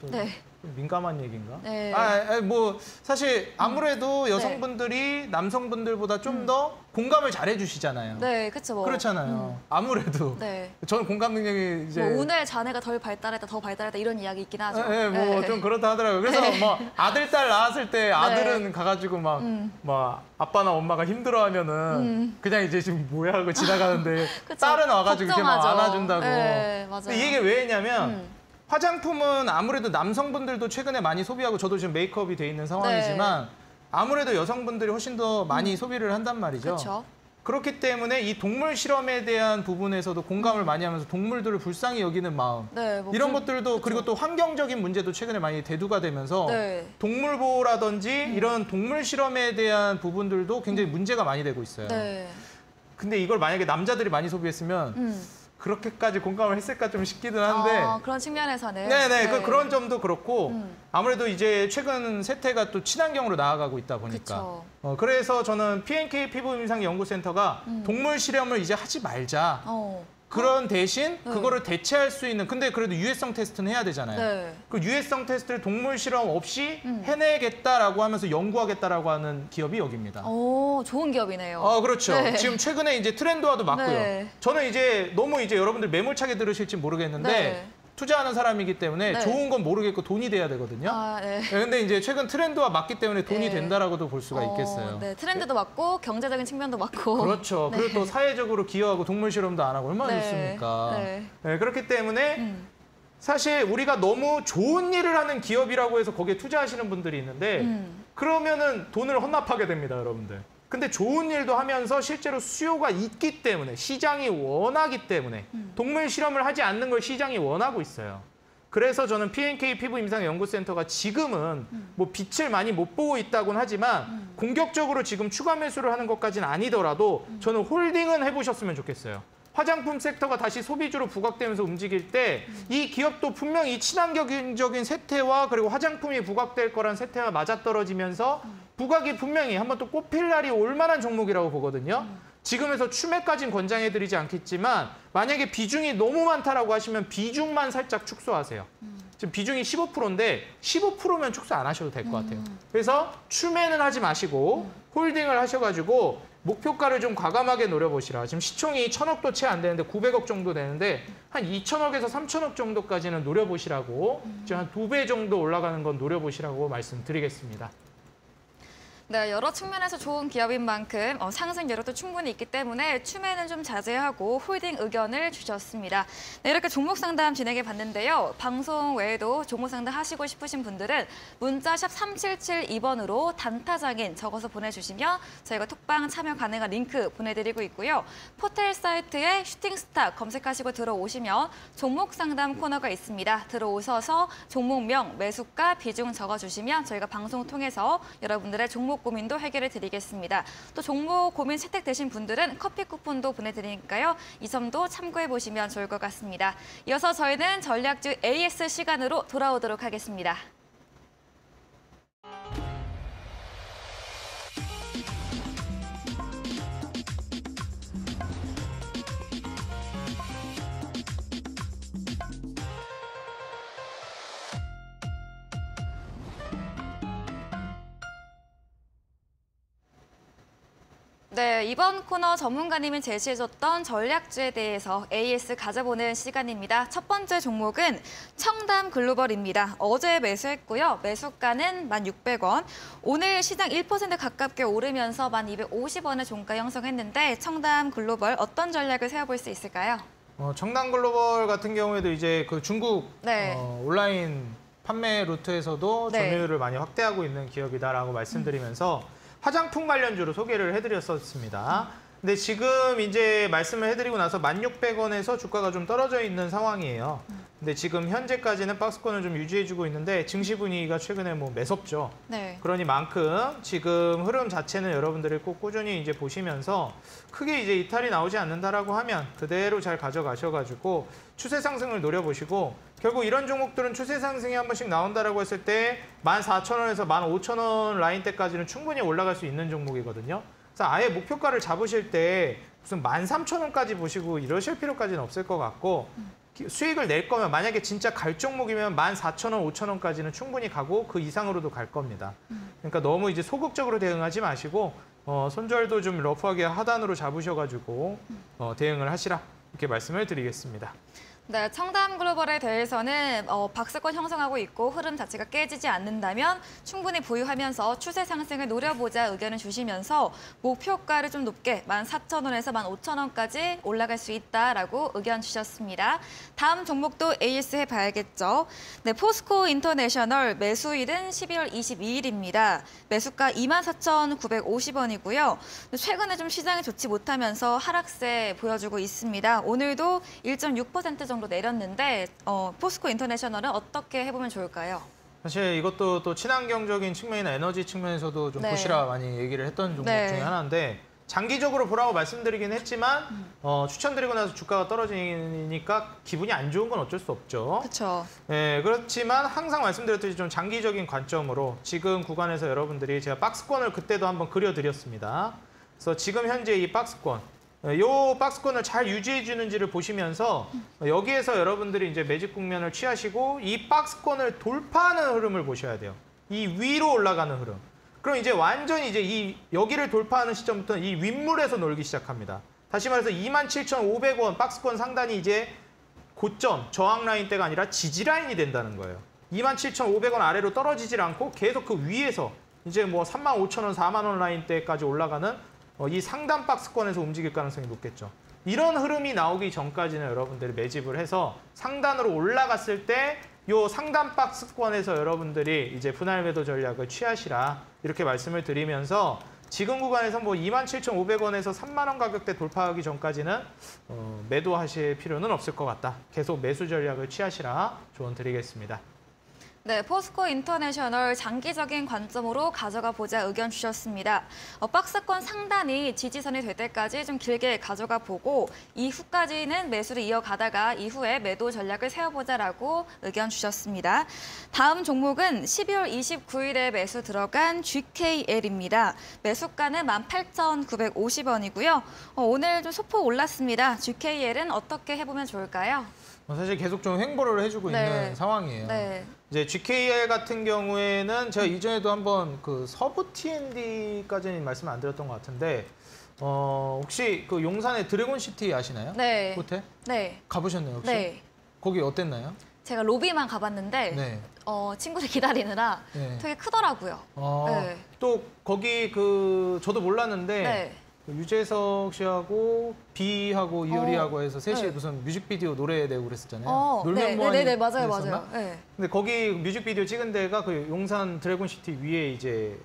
또 네. 좀 민감한 얘기인가? 네. 뭐 사실 아무래도 여성분들이 남성분들보다 좀 더 공감을 잘 해주시잖아요. 네, 그쵸. 뭐. 그렇잖아요. 아무래도. 네. 저는 공감 능력이 이제 뭐 오늘 자네가 덜 발달했다, 더 발달했다 이런 이야기 있긴 하죠. 네, 뭐 좀 그렇다 하더라고요. 그래서 뭐 아들, 딸 낳았을 때 아들은 가가지고 막 아빠나 엄마가 힘들어하면은 그냥 이제 지금 뭐야 하고 지나가는데 그쵸. 딸은 와가지고 이렇게 막 걱정하죠. 안아준다고. 네, 맞아요. 근데 이게 왜 했냐면 화장품은 아무래도 남성분들도 최근에 많이 소비하고 저도 지금 메이크업이 돼 있는 상황이지만 아무래도 여성분들이 훨씬 더 많이 소비를 한단 말이죠. 그렇죠. 그렇기 때문에 이 동물 실험에 대한 부분에서도 공감을 많이 하면서 동물들을 불쌍히 여기는 마음 네, 뭐 이런 것들도 그리고 또 환경적인 문제도 최근에 많이 대두가 되면서 네. 동물 보호라든지 이런 동물 실험에 대한 부분들도 굉장히 문제가 많이 되고 있어요. 네. 근데 이걸 만약에 남자들이 많이 소비했으면 그렇게까지 공감을 했을까 좀 싶기는 한데 그런 측면에서는 네네 그런 점도 그렇고 아무래도 이제 최근 세태가 또 친환경으로 나아가고 있다 보니까 그쵸. 그래서 저는 PNK 피부임상연구센터가 동물 실험을 이제 하지 말자 그런 대신 그거를 대체할 수 있는 근데 그래도 유해성 테스트는 해야 되잖아요. 네. 그 유해성 테스트를 동물 실험 없이 해내겠다라고 하면서 연구하겠다라고 하는 기업이 여기입니다. 오, 좋은 기업이네요. 그렇죠. 네. 지금 최근에 이제 트렌드와도 맞고요. 네. 저는 이제 너무 이제 여러분들 매몰차게 들으실지 모르겠는데 네. 투자하는 사람이기 때문에 네. 좋은 건 모르겠고 돈이 돼야 되거든요. 네. 근데 이제 최근 트렌드와 맞기 때문에 돈이 네. 된다라고도 볼 수가 있겠어요. 네, 트렌드도 맞고 경제적인 측면도 맞고. 그렇죠. 네. 그리고 또 사회적으로 기여하고 동물 실험도 안 하고 얼마나 네. 좋습니까? 네. 그렇기 때문에 사실 우리가 너무 좋은 일을 하는 기업이라고 해서 거기에 투자하시는 분들이 있는데 그러면은 돈을 헌납하게 됩니다, 여러분들. 근데 좋은 일도 하면서 실제로 수요가 있기 때문에 시장이 원하기 때문에 동물 실험을 하지 않는 걸 시장이 원하고 있어요. 그래서 저는 PNK 피부임상연구센터가 지금은 뭐 빛을 많이 못 보고 있다고는 하지만 공격적으로 지금 추가 매수를 하는 것까지는 아니더라도 저는 홀딩은 해보셨으면 좋겠어요. 화장품 섹터가 다시 소비주로 부각되면서 움직일 때 이 기업도 분명히 이 친환경적인 세태와 그리고 화장품이 부각될 거란 세태와 맞아떨어지면서 부각이 분명히 한번 또 꼽힐 날이 올 만한 종목이라고 보거든요. 지금에서 추매까지는 권장해드리지 않겠지만 만약에 비중이 너무 많다라고 하시면 비중만 살짝 축소하세요. 지금 비중이 15%인데 15%면 축소 안 하셔도 될 것 같아요. 그래서 추매는 하지 마시고 홀딩을 하셔가지고 목표가를 좀 과감하게 노려보시라. 지금 시총이 1,000억도 채 안 되는데 900억 정도 되는데 한 2,000억에서 3,000억 정도까지는 노려보시라고 지금 한 2배 정도 올라가는 건 노려보시라고 말씀드리겠습니다. 네, 여러 측면에서 좋은 기업인 만큼 상승 여력도 충분히 있기 때문에 추매는 좀 자제하고 홀딩 의견을 주셨습니다. 네, 이렇게 종목 상담 진행해 봤는데요. 방송 외에도 종목 상담 하시고 싶으신 분들은 문자 샵 3772번으로 단타장인 적어서 보내주시면 저희가 톡방 참여 가능한 링크 보내드리고 있고요. 포털 사이트에 슈팅스타 검색하시고 들어오시면 종목 상담 코너가 있습니다. 들어오셔서 종목명, 매수가, 비중 적어주시면 저희가 방송 통해서 여러분들의 종목 고민도 해결해 드리겠습니다. 또 종목 고민 채택되신 분들은 커피 쿠폰도 보내드리니까요. 이 점도 참고해 보시면 좋을 것 같습니다. 이어서 저희는 전략주 AS 시간으로 돌아오도록 하겠습니다. 네, 이번 코너 전문가님이 제시해줬던 전략주에 대해서 AS 가져보는 시간입니다. 첫 번째 종목은 청담 글로벌입니다. 어제 매수했고요. 매수가는 1,600원. 오늘 시장 1% 가깝게 오르면서 1,250원의 종가 형성했는데 청담 글로벌 어떤 전략을 세워볼 수 있을까요? 청담 글로벌 같은 경우에도 이제 그 중국 네. 온라인 판매 루트에서도 네. 점유율을 많이 확대하고 있는 기업이다라고 말씀드리면서 화장품 관련주로 소개를 해드렸었습니다. 근데 지금 이제 말씀을 해드리고 나서 1,600원에서 주가가 좀 떨어져 있는 상황이에요. 근데 지금 현재까지는 박스권을 좀 유지해주고 있는데 증시 분위기가 최근에 뭐 매섭죠. 네. 그러니만큼 지금 흐름 자체는 여러분들이 꼭 꾸준히 이제 보시면서 크게 이제 이탈이 나오지 않는다라고 하면 그대로 잘 가져가셔가지고 추세 상승을 노려보시고 결국 이런 종목들은 추세 상승이 한 번씩 나온다라고 했을 때 14,000원에서 15,000원 라인대까지는 충분히 올라갈 수 있는 종목이거든요. 그래서 아예 목표가를 잡으실 때 무슨 13,000원까지 보시고 이러실 필요까지는 없을 것 같고 수익을 낼 거면 만약에 진짜 갈 종목이면 14,000원, 5,000원까지는 충분히 가고 그 이상으로도 갈 겁니다. 그러니까 너무 이제 소극적으로 대응하지 마시고 손절도 좀 러프하게 하단으로 잡으셔가지고 대응을 하시라 이렇게 말씀을 드리겠습니다. 네, 청담 글로벌에 대해서는 박스권 형성하고 있고 흐름 자체가 깨지지 않는다면 충분히 보유하면서 추세 상승을 노려보자 의견을 주시면서 목표가를 좀 높게 14,000원에서 15,000원까지 올라갈 수 있다라고 의견 주셨습니다. 다음 종목도 AS 해봐야겠죠. 네, 포스코 인터내셔널 매수일은 12월 22일입니다. 매수가 24,950원이고요. 최근에 좀 시장이 좋지 못하면서 하락세 보여주고 있습니다. 오늘도 1.6% 정도 내렸는데 포스코 인터내셔널은 어떻게 해보면 좋을까요? 사실 이것도 또 친환경적인 측면이나 에너지 측면에서도 좀 네. 보시라 많이 얘기를 했던 종목 네. 중에 하나인데 장기적으로 보라고 말씀드리긴 했지만 추천드리고 나서 주가가 떨어지니까 기분이 안 좋은 건 어쩔 수 없죠. 그렇죠. 네, 그렇지만 항상 말씀드렸듯이 좀 장기적인 관점으로 지금 구간에서 여러분들이 제가 박스권을 그때도 한번 그려드렸습니다. 그래서 지금 현재 이 박스권 이 박스권을 잘 유지해 주는지를 보시면서 여기에서 여러분들이 이제 매집 국면을 취하시고 이 박스권을 돌파하는 흐름을 보셔야 돼요. 이 위로 올라가는 흐름. 그럼 이제 완전히 이제 이 여기를 돌파하는 시점부터 이 윗물에서 놀기 시작합니다. 다시 말해서 27,500원 박스권 상단이 이제 고점, 저항 라인대가 아니라 지지 라인이 된다는 거예요. 27,500원 아래로 떨어지질 않고 계속 그 위에서 이제 뭐 35,000원, 4만 원 라인대까지 올라가는 이 상단 박스권에서 움직일 가능성이 높겠죠. 이런 흐름이 나오기 전까지는 여러분들이 매집을 해서 상단으로 올라갔을 때 이 상단 박스권에서 여러분들이 이제 분할 매도 전략을 취하시라 이렇게 말씀을 드리면서 지금 구간에서 뭐 27,500원에서 3만 원 가격대 돌파하기 전까지는 매도하실 필요는 없을 것 같다. 계속 매수 전략을 취하시라 조언 드리겠습니다. 네, 포스코 인터내셔널 장기적인 관점으로 가져가 보자 의견 주셨습니다. 박스권 상단이 지지선이 될 때까지 좀 길게 가져가 보고 이후까지는 매수를 이어가다가 이후에 매도 전략을 세워보자라고 의견 주셨습니다. 다음 종목은 12월 29일에 매수 들어간 GKL입니다. 매수가는 18,950원이고요. 오늘 좀 소폭 올랐습니다. GKL은 어떻게 해보면 좋을까요? 사실 계속 좀 횡보를 해주고 네. 있는 상황이에요. 네. 이제 GKL 같은 경우에는 제가 이전에도 한번 그 서부 T&D까지는 말씀 안 드렸던 것 같은데 혹시 그 용산의 드래곤시티 아시나요? 네. 호텔? 네. 가보셨나요 혹시? 네. 거기 어땠나요? 제가 로비만 가봤는데 네. 친구들 기다리느라 네. 되게 크더라고요. 네. 또 거기 그 저도 몰랐는데 네. 유재석 씨하고 비하고 이효리하고 해서 셋이 네. 무슨 뮤직비디오 노래 내고 그랬었잖아요. 놀면 뭐하니 네, 맞아요, 그랬었나? 맞아요. 네. 근데 거기 뮤직비디오 찍은 데가 그 용산 드래곤시티 위에 이제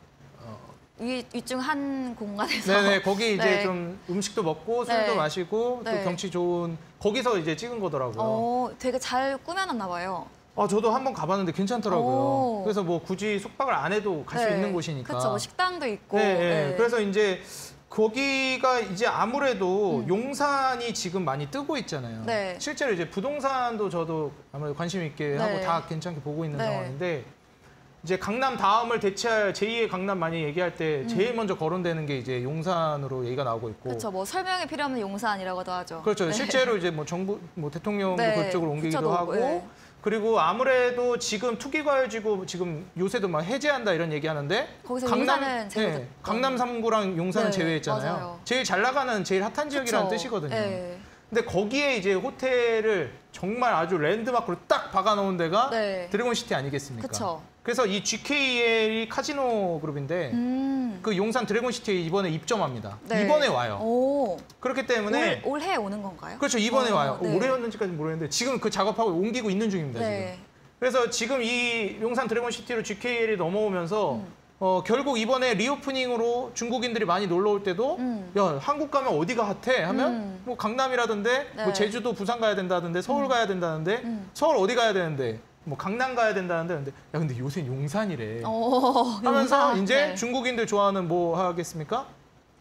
위중 한 공간에서. 네네 거기 이제 네. 좀 음식도 먹고 술도 네. 마시고 네. 또 경치 좋은 거기서 이제 찍은 거더라고요. 되게 잘 꾸며놨나 봐요. 저도 한번 가봤는데 괜찮더라고요. 오. 그래서 뭐 굳이 숙박을 안 해도 갈 수 네. 있는 곳이니까. 그렇죠. 뭐 식당도 있고. 네, 네. 네. 그래서 이제 거기가 이제 아무래도 음. 용산이 지금 많이 뜨고 있잖아요. 네. 실제로 이제 부동산도 저도 아무래도 관심 있게 하고 네. 다 괜찮게 보고 있는 네. 상황인데 이제 강남 다음을 대체할 제2의 강남 많이 얘기할 때 제일 먼저 거론되는 게 이제 용산으로 얘기가 나오고 있고. 그렇죠. 뭐 설명이 필요 없는 용산이라고도 하죠. 그렇죠. 네. 실제로 이제 뭐 정부, 뭐 대통령도 네. 그쪽으로 옮기기도 부처도 하고, 오고, 네. 그리고 아무래도 지금 투기과열지구 지금 요새도 막 해제한다 이런 얘기하는데 거기서 용산은 제외됐던. 강남 3구랑 용산은 네, 제외했잖아요. 맞아요. 제일 잘 나가는 제일 핫한 지역이라는 그쵸. 뜻이거든요. 네. 근데 거기에 이제 호텔을 정말 아주 랜드마크로 딱 박아놓은 데가 네. 드래곤시티 아니겠습니까? 그쵸. 그래서 이 GKL이 카지노 그룹인데 그 용산 드래곤시티에 이번에 입점합니다. 네. 이번에 와요. 오. 그렇기 때문에 올해 오는 건가요? 그렇죠. 이번에 와요. 네. 올해였는지까지는 모르겠는데 지금 그 작업하고 옮기고 있는 중입니다. 네. 지금. 그래서 지금 이 용산 드래곤시티로 GKL이 넘어오면서 결국 이번에 리오프닝으로 중국인들이 많이 놀러 올 때도 야 한국 가면 어디가 핫해? 하면 뭐 강남이라던데 네. 뭐 제주도 부산 가야 된다던데 서울 가야 된다는데 서울 어디 가야 되는데 뭐 강남 가야 된다는데 근데 야 근데 요새 용산이래 하면서 용산. 이제 네. 중국인들 좋아하는 뭐 하겠습니까?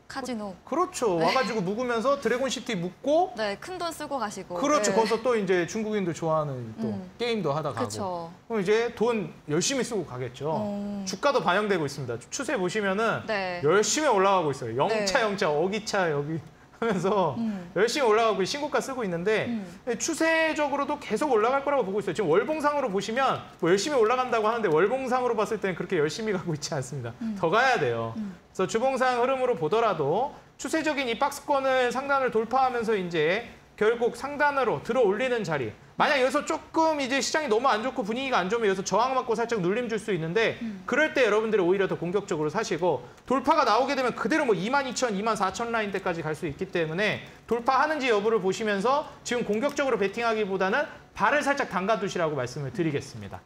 카지노. 그렇죠. 와가지고 묵으면서 드래곤시티 묵고 네, 큰 돈 쓰고 가시고. 그렇죠. 네. 거기서 또 이제 중국인들 좋아하는 또 게임도 하다 가고. 그쵸. 그럼 이제 돈 열심히 쓰고 가겠죠. 주가도 반영되고 있습니다. 추세 보시면은 네. 열심히 올라가고 있어요. 영차 네. 영차 어기차 여기 하면서 열심히 올라가고 신고가 쓰고 있는데 추세적으로도 계속 올라갈 거라고 보고 있어요. 지금 월봉상으로 보시면 뭐 열심히 올라간다고 하는데 월봉상으로 봤을 때는 그렇게 열심히 가고 있지 않습니다. 더 가야 돼요. 그래서 주봉상 흐름으로 보더라도 추세적인 이 박스권을 상단을 돌파하면서 이제 결국 상단으로 들어 올리는 자리. 만약 여기서 조금 이제 시장이 너무 안 좋고 분위기가 안 좋으면 여기서 저항받고 살짝 눌림 줄 수 있는데 그럴 때 여러분들이 오히려 더 공격적으로 사시고 돌파가 나오게 되면 그대로 뭐 22,000, 24,000 라인대까지 갈 수 있기 때문에 돌파하는지 여부를 보시면서 지금 공격적으로 베팅하기보다는 발을 살짝 담가두시라고 말씀을 드리겠습니다.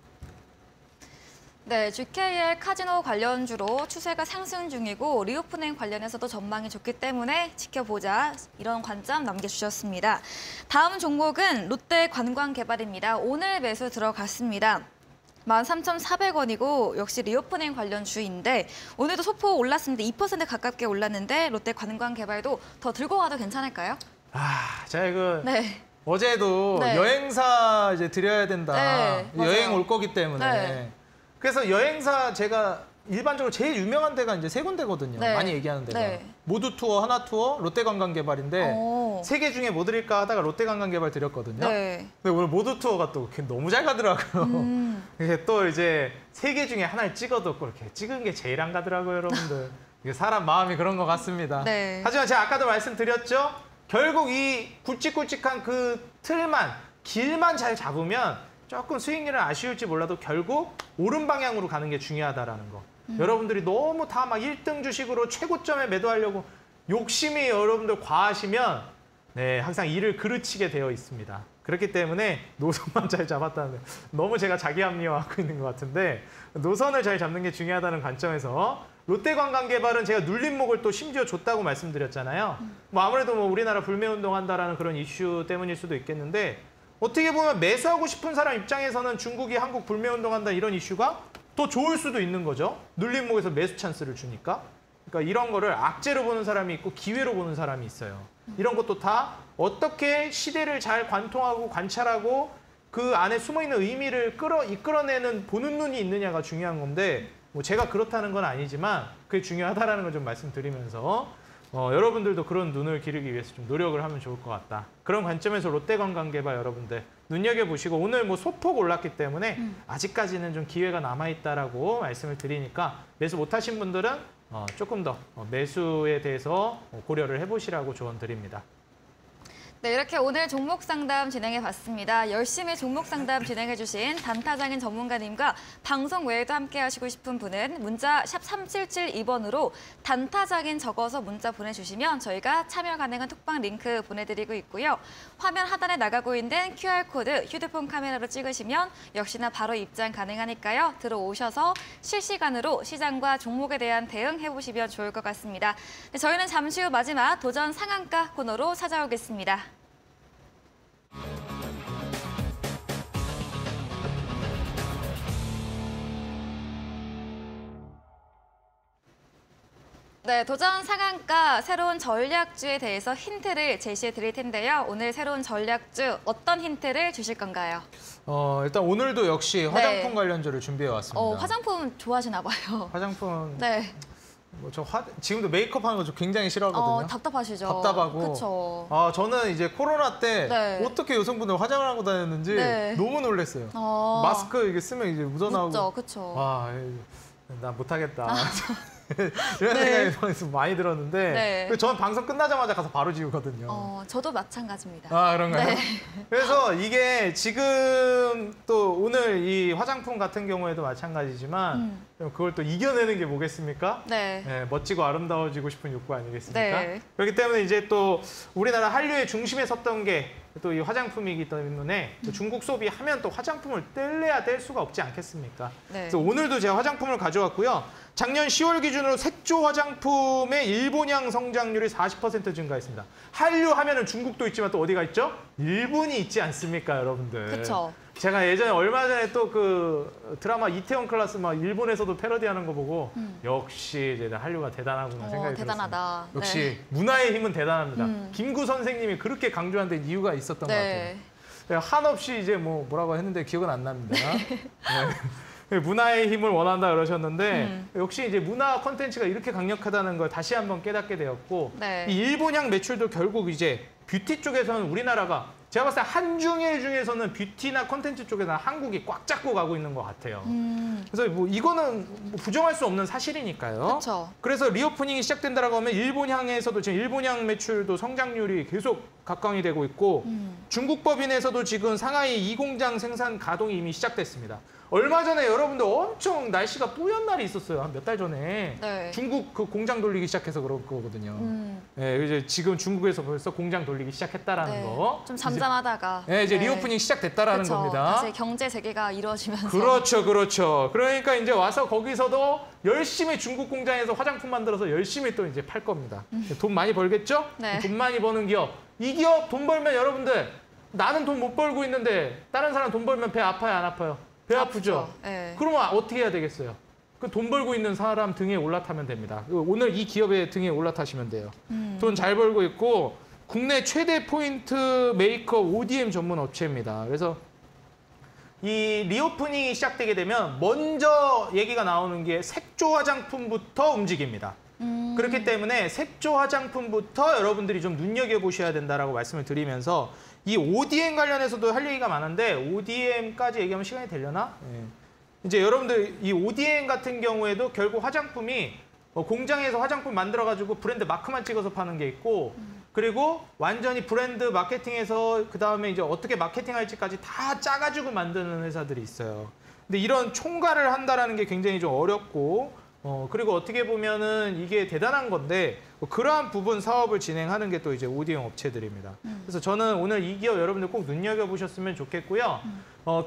네, GKL 카지노 관련주로 추세가 상승 중이고 리오프닝 관련해서도 전망이 좋기 때문에 지켜보자 이런 관점 남겨주셨습니다. 다음 종목은 롯데 관광개발입니다. 오늘 매수 들어갔습니다. 13,400원이고 역시 리오프닝 관련 주인데 오늘도 소폭 올랐습니다. 2% 가깝게 올랐는데 롯데 관광개발도 더 들고 가도 괜찮을까요? 제가 이거 네. 어제도 네. 여행사 이제 드려야 된다. 네, 맞아요. 여행 올 거기 때문에. 네. 그래서 여행사 제가 일반적으로 제일 유명한 데가 이제 세 군데거든요. 네. 많이 얘기하는 데가. 네. 모두투어, 하나투어, 롯데관광개발인데 오. 세 개 중에 뭐 드릴까 하다가 롯데관광개발 드렸거든요. 네. 근데 오늘 모두투어가 또 너무 잘 가더라고요. 이게 또 이제 세 개 중에 하나를 찍어도 이렇게 찍은 게 제일 안 가더라고요, 여러분들. 이게 사람 마음이 그런 것 같습니다. 네. 하지만 제가 아까도 말씀드렸죠. 결국 이 굵직굵직한 그 틀만, 길만 잘 잡으면 조금 수익률은 아쉬울지 몰라도 결국 오른 방향으로 가는 게 중요하다라는 거. 여러분들이 너무 다 막 1등 주식으로 최고점에 매도하려고 욕심이 여러분들 과하시면 네, 항상 이를 그르치게 되어 있습니다. 그렇기 때문에 노선만 잘 잡았다는 너무 제가 자기 합리화하고 있는 것 같은데 노선을 잘 잡는 게 중요하다는 관점에서 롯데관광개발은 제가 눌림목을 또 심지어 줬다고 말씀드렸잖아요. 뭐 아무래도 뭐 우리나라 불매운동한다라는 그런 이슈 때문일 수도 있겠는데 어떻게 보면 매수하고 싶은 사람 입장에서는 중국이 한국 불매운동한다 이런 이슈가 더 좋을 수도 있는 거죠. 눌림목에서 매수 찬스를 주니까. 그러니까 이런 거를 악재로 보는 사람이 있고 기회로 보는 사람이 있어요. 이런 것도 다 어떻게 시대를 잘 관통하고 관찰하고 그 안에 숨어있는 의미를 이끌어내는 보는 눈이 있느냐가 중요한 건데 뭐 제가 그렇다는 건 아니지만 그게 중요하다는 걸 좀 말씀드리면서 여러분들도 그런 눈을 기르기 위해서 좀 노력을 하면 좋을 것 같다. 그런 관점에서 롯데관광개발 여러분들 눈여겨보시고 오늘 뭐 소폭 올랐기 때문에 아직까지는 좀 기회가 남아있다라고 말씀을 드리니까 매수 못하신 분들은 조금 더 매수에 대해서 고려를 해보시라고 조언 드립니다. 네, 이렇게 오늘 종목 상담 진행해 봤습니다. 열심히 종목 상담 진행해 주신 단타장인 전문가님과 방송 외에도 함께 하시고 싶은 분은 문자 샵 3772번으로 단타장인 적어서 문자 보내주시면 저희가 참여 가능한 톡방 링크 보내드리고 있고요. 화면 하단에 나가고 있는 QR코드 휴대폰 카메라로 찍으시면 역시나 바로 입장 가능하니까요. 들어오셔서 실시간으로 시장과 종목에 대한 대응해 보시면 좋을 것 같습니다. 네, 저희는 잠시 후 마지막 도전 상한가 코너로 찾아오겠습니다. 네, 도전 상한가 새로운 전략주에 대해서 힌트를 제시해 드릴 텐데요. 오늘 새로운 전략주 어떤 힌트를 주실 건가요? 일단 오늘도 역시 화장품 관련주를 준비해 왔습니다. 화장품 좋아하시나 봐요. 화장품 네. 지금도 메이크업 하는 거 좀 굉장히 싫어하거든요. 답답하시죠? 답답하고. 그쵸. 저는 이제 코로나 때 네. 어떻게 여성분들 화장을 하고 다녔는지 네. 너무 놀랐어요. 마스크 이게 쓰면 이제 묻어나오고. 묻죠, 그쵸. 와, 나 못하겠다. 이런 생각이 방에서 많이 들었는데 저는 방송 끝나자마자 가서 바로 지우거든요. 저도 마찬가지입니다. 그런가요? 네. 그래서 이게 지금 또 오늘 이 화장품 같은 경우에도 마찬가지지만 그걸 또 이겨내는 게 뭐겠습니까? 네. 멋지고 아름다워지고 싶은 욕구 아니겠습니까? 네. 그렇기 때문에 이제 또 우리나라 한류의 중심에 섰던 게 또 이 화장품이기 때문에 또 중국 소비하면 또 화장품을 뗄래야 뗄 수가 없지 않겠습니까? 네. 그래서 오늘도 제가 화장품을 가져왔고요. 작년 10월 기준으로 색조 화장품의 일본향 성장률이 40% 증가했습니다. 한류 하면은 중국도 있지만 또 어디가 있죠? 일본이 있지 않습니까, 여러분들? 그렇죠. 제가 예전에 얼마 전에 또 그 드라마 이태원 클라스 막 일본에서도 패러디하는 거 보고 역시 이제 한류가 대단하구나 생각이 대단하다. 들었습니다. 역시 문화의 힘은 대단합니다. 김구 선생님이 그렇게 강조한 데 이유가 있었던 것 같아요. 한없이 이제 뭐라고 했는데 기억은 안 납니다. 네. 문화의 힘을 원한다 그러셨는데 역시 이제 문화 콘텐츠가 이렇게 강력하다는 걸 다시 한번 깨닫게 되었고 이 일본향 매출도 결국 이제 뷰티 쪽에서는 우리나라가 제가 봤을 때 한중일 중에서는 뷰티나 콘텐츠 쪽에서는 한국이 꽉 잡고 가고 있는 것 같아요. 그래서 이거는 부정할 수 없는 사실이니까요. 그쵸. 그래서 리오프닝이 시작된다라고 하면 일본향에서도 지금 일본향 매출도 성장률이 계속 각광이 되고 있고 중국 법인에서도 지금 상하이 2공장 생산 가동이 이미 시작됐습니다. 얼마 전에 여러분들 엄청 날씨가 뿌연 날이 있었어요. 한 몇 달 전에. 중국 그 공장 돌리기 시작해서 그럴 거거든요. 이제 지금 중국에서 벌써 공장 돌리기 시작했다라는 거. 좀 잠잠하다가. 이제 리오프닝 시작됐다라는 겁니다. 다시 경제 재개가 이루어지면서. 그렇죠. 그러니까 이제 와서 거기서도 열심히 중국 공장에서 화장품 만들어서 열심히 또 이제 팔 겁니다. 돈 많이 벌겠죠? 돈 많이 버는 기업. 이 기업 돈 벌면 여러분들 나는 돈 못 벌고 있는데 다른 사람 돈 벌면 배 아파요, 안 아파요? 배 아프죠? 그러면 어떻게 해야 되겠어요? 그 돈 벌고 있는 사람 등에 올라타면 됩니다. 오늘 이 기업의 등에 올라타시면 돼요. 돈 잘 벌고 있고 국내 최대 포인트 메이크업 ODM 전문 업체입니다. 그래서 이 리오프닝이 시작되게 되면 먼저 얘기가 나오는 게 색조 화장품부터 움직입니다. 그렇기 때문에 색조 화장품부터 여러분들이 좀 눈여겨보셔야 된다라고 말씀을 드리면서 이 ODM 관련해서도 할 얘기가 많은데 ODM까지 얘기하면 시간이 되려나? 이제 여러분들 이 ODM 같은 경우에도 결국 화장품이 공장에서 화장품 만들어가지고 브랜드 마크만 찍어서 파는 게 있고 그리고 완전히 브랜드 마케팅해서 그다음에 이제 어떻게 마케팅할지까지 다 짜가지고 만드는 회사들이 있어요. 근데 이런 총괄을 한다라는 게 굉장히 좀 어렵고 그리고 어떻게 보면은 이게 대단한 건데 그러한 부분 사업을 진행하는 게 또 이제 오디오 업체들입니다. 그래서 저는 오늘 이 기업 여러분들 꼭 눈여겨보셨으면 좋겠고요.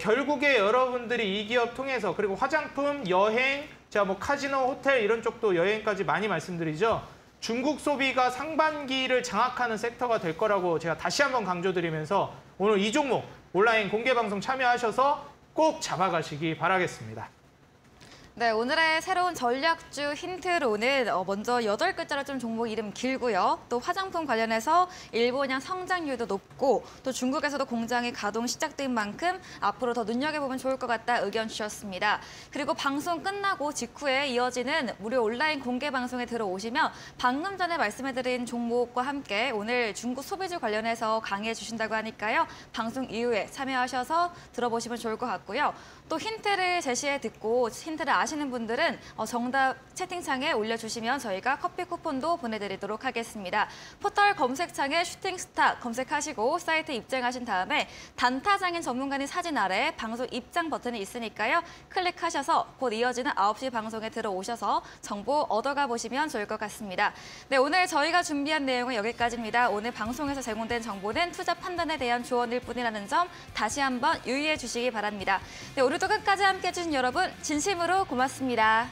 결국에 여러분들이 이 기업 통해서 그리고 화장품, 여행, 제가 뭐 카지노, 호텔 이런 쪽도 여행까지 많이 말씀드리죠. 중국 소비가 상반기를 장악하는 섹터가 될 거라고 제가 다시 한번 강조드리면서 오늘 이 종목 온라인 공개 방송 참여하셔서 꼭 잡아가시기 바라겠습니다. 네, 오늘의 새로운 전략주 힌트로는 먼저 8글자로 좀 종목 이름 길고요. 또 화장품 관련해서 일본향 성장률도 높고 또 중국에서도 공장이 가동 시작된 만큼 앞으로 더 눈여겨보면 좋을 것 같다 의견 주셨습니다. 그리고 방송 끝나고 직후에 이어지는 무료 온라인 공개 방송에 들어오시면 방금 전에 말씀해드린 종목과 함께 오늘 중국 소비주 관련해서 강의해 주신다고 하니까요. 방송 이후에 참여하셔서 들어보시면 좋을 것 같고요. 또 힌트를 제시해 듣고 힌트를 아시는 분들은 정답 채팅창에 올려주시면 저희가 커피 쿠폰도 보내드리도록 하겠습니다. 포털 검색창에 슈팅스타 검색하시고 사이트 입장하신 다음에 단타장인 전문가님 사진 아래 방송 입장 버튼이 있으니까요. 클릭하셔서 곧 이어지는 9시 방송에 들어오셔서 정보 얻어가 보시면 좋을 것 같습니다. 네, 오늘 저희가 준비한 내용은 여기까지입니다. 오늘 방송에서 제공된 정보는 투자 판단에 대한 조언일 뿐이라는 점 다시 한번 유의해 주시기 바랍니다. 네, 오늘도 끝까지 함께해 주신 여러분 진심으로 고맙습니다.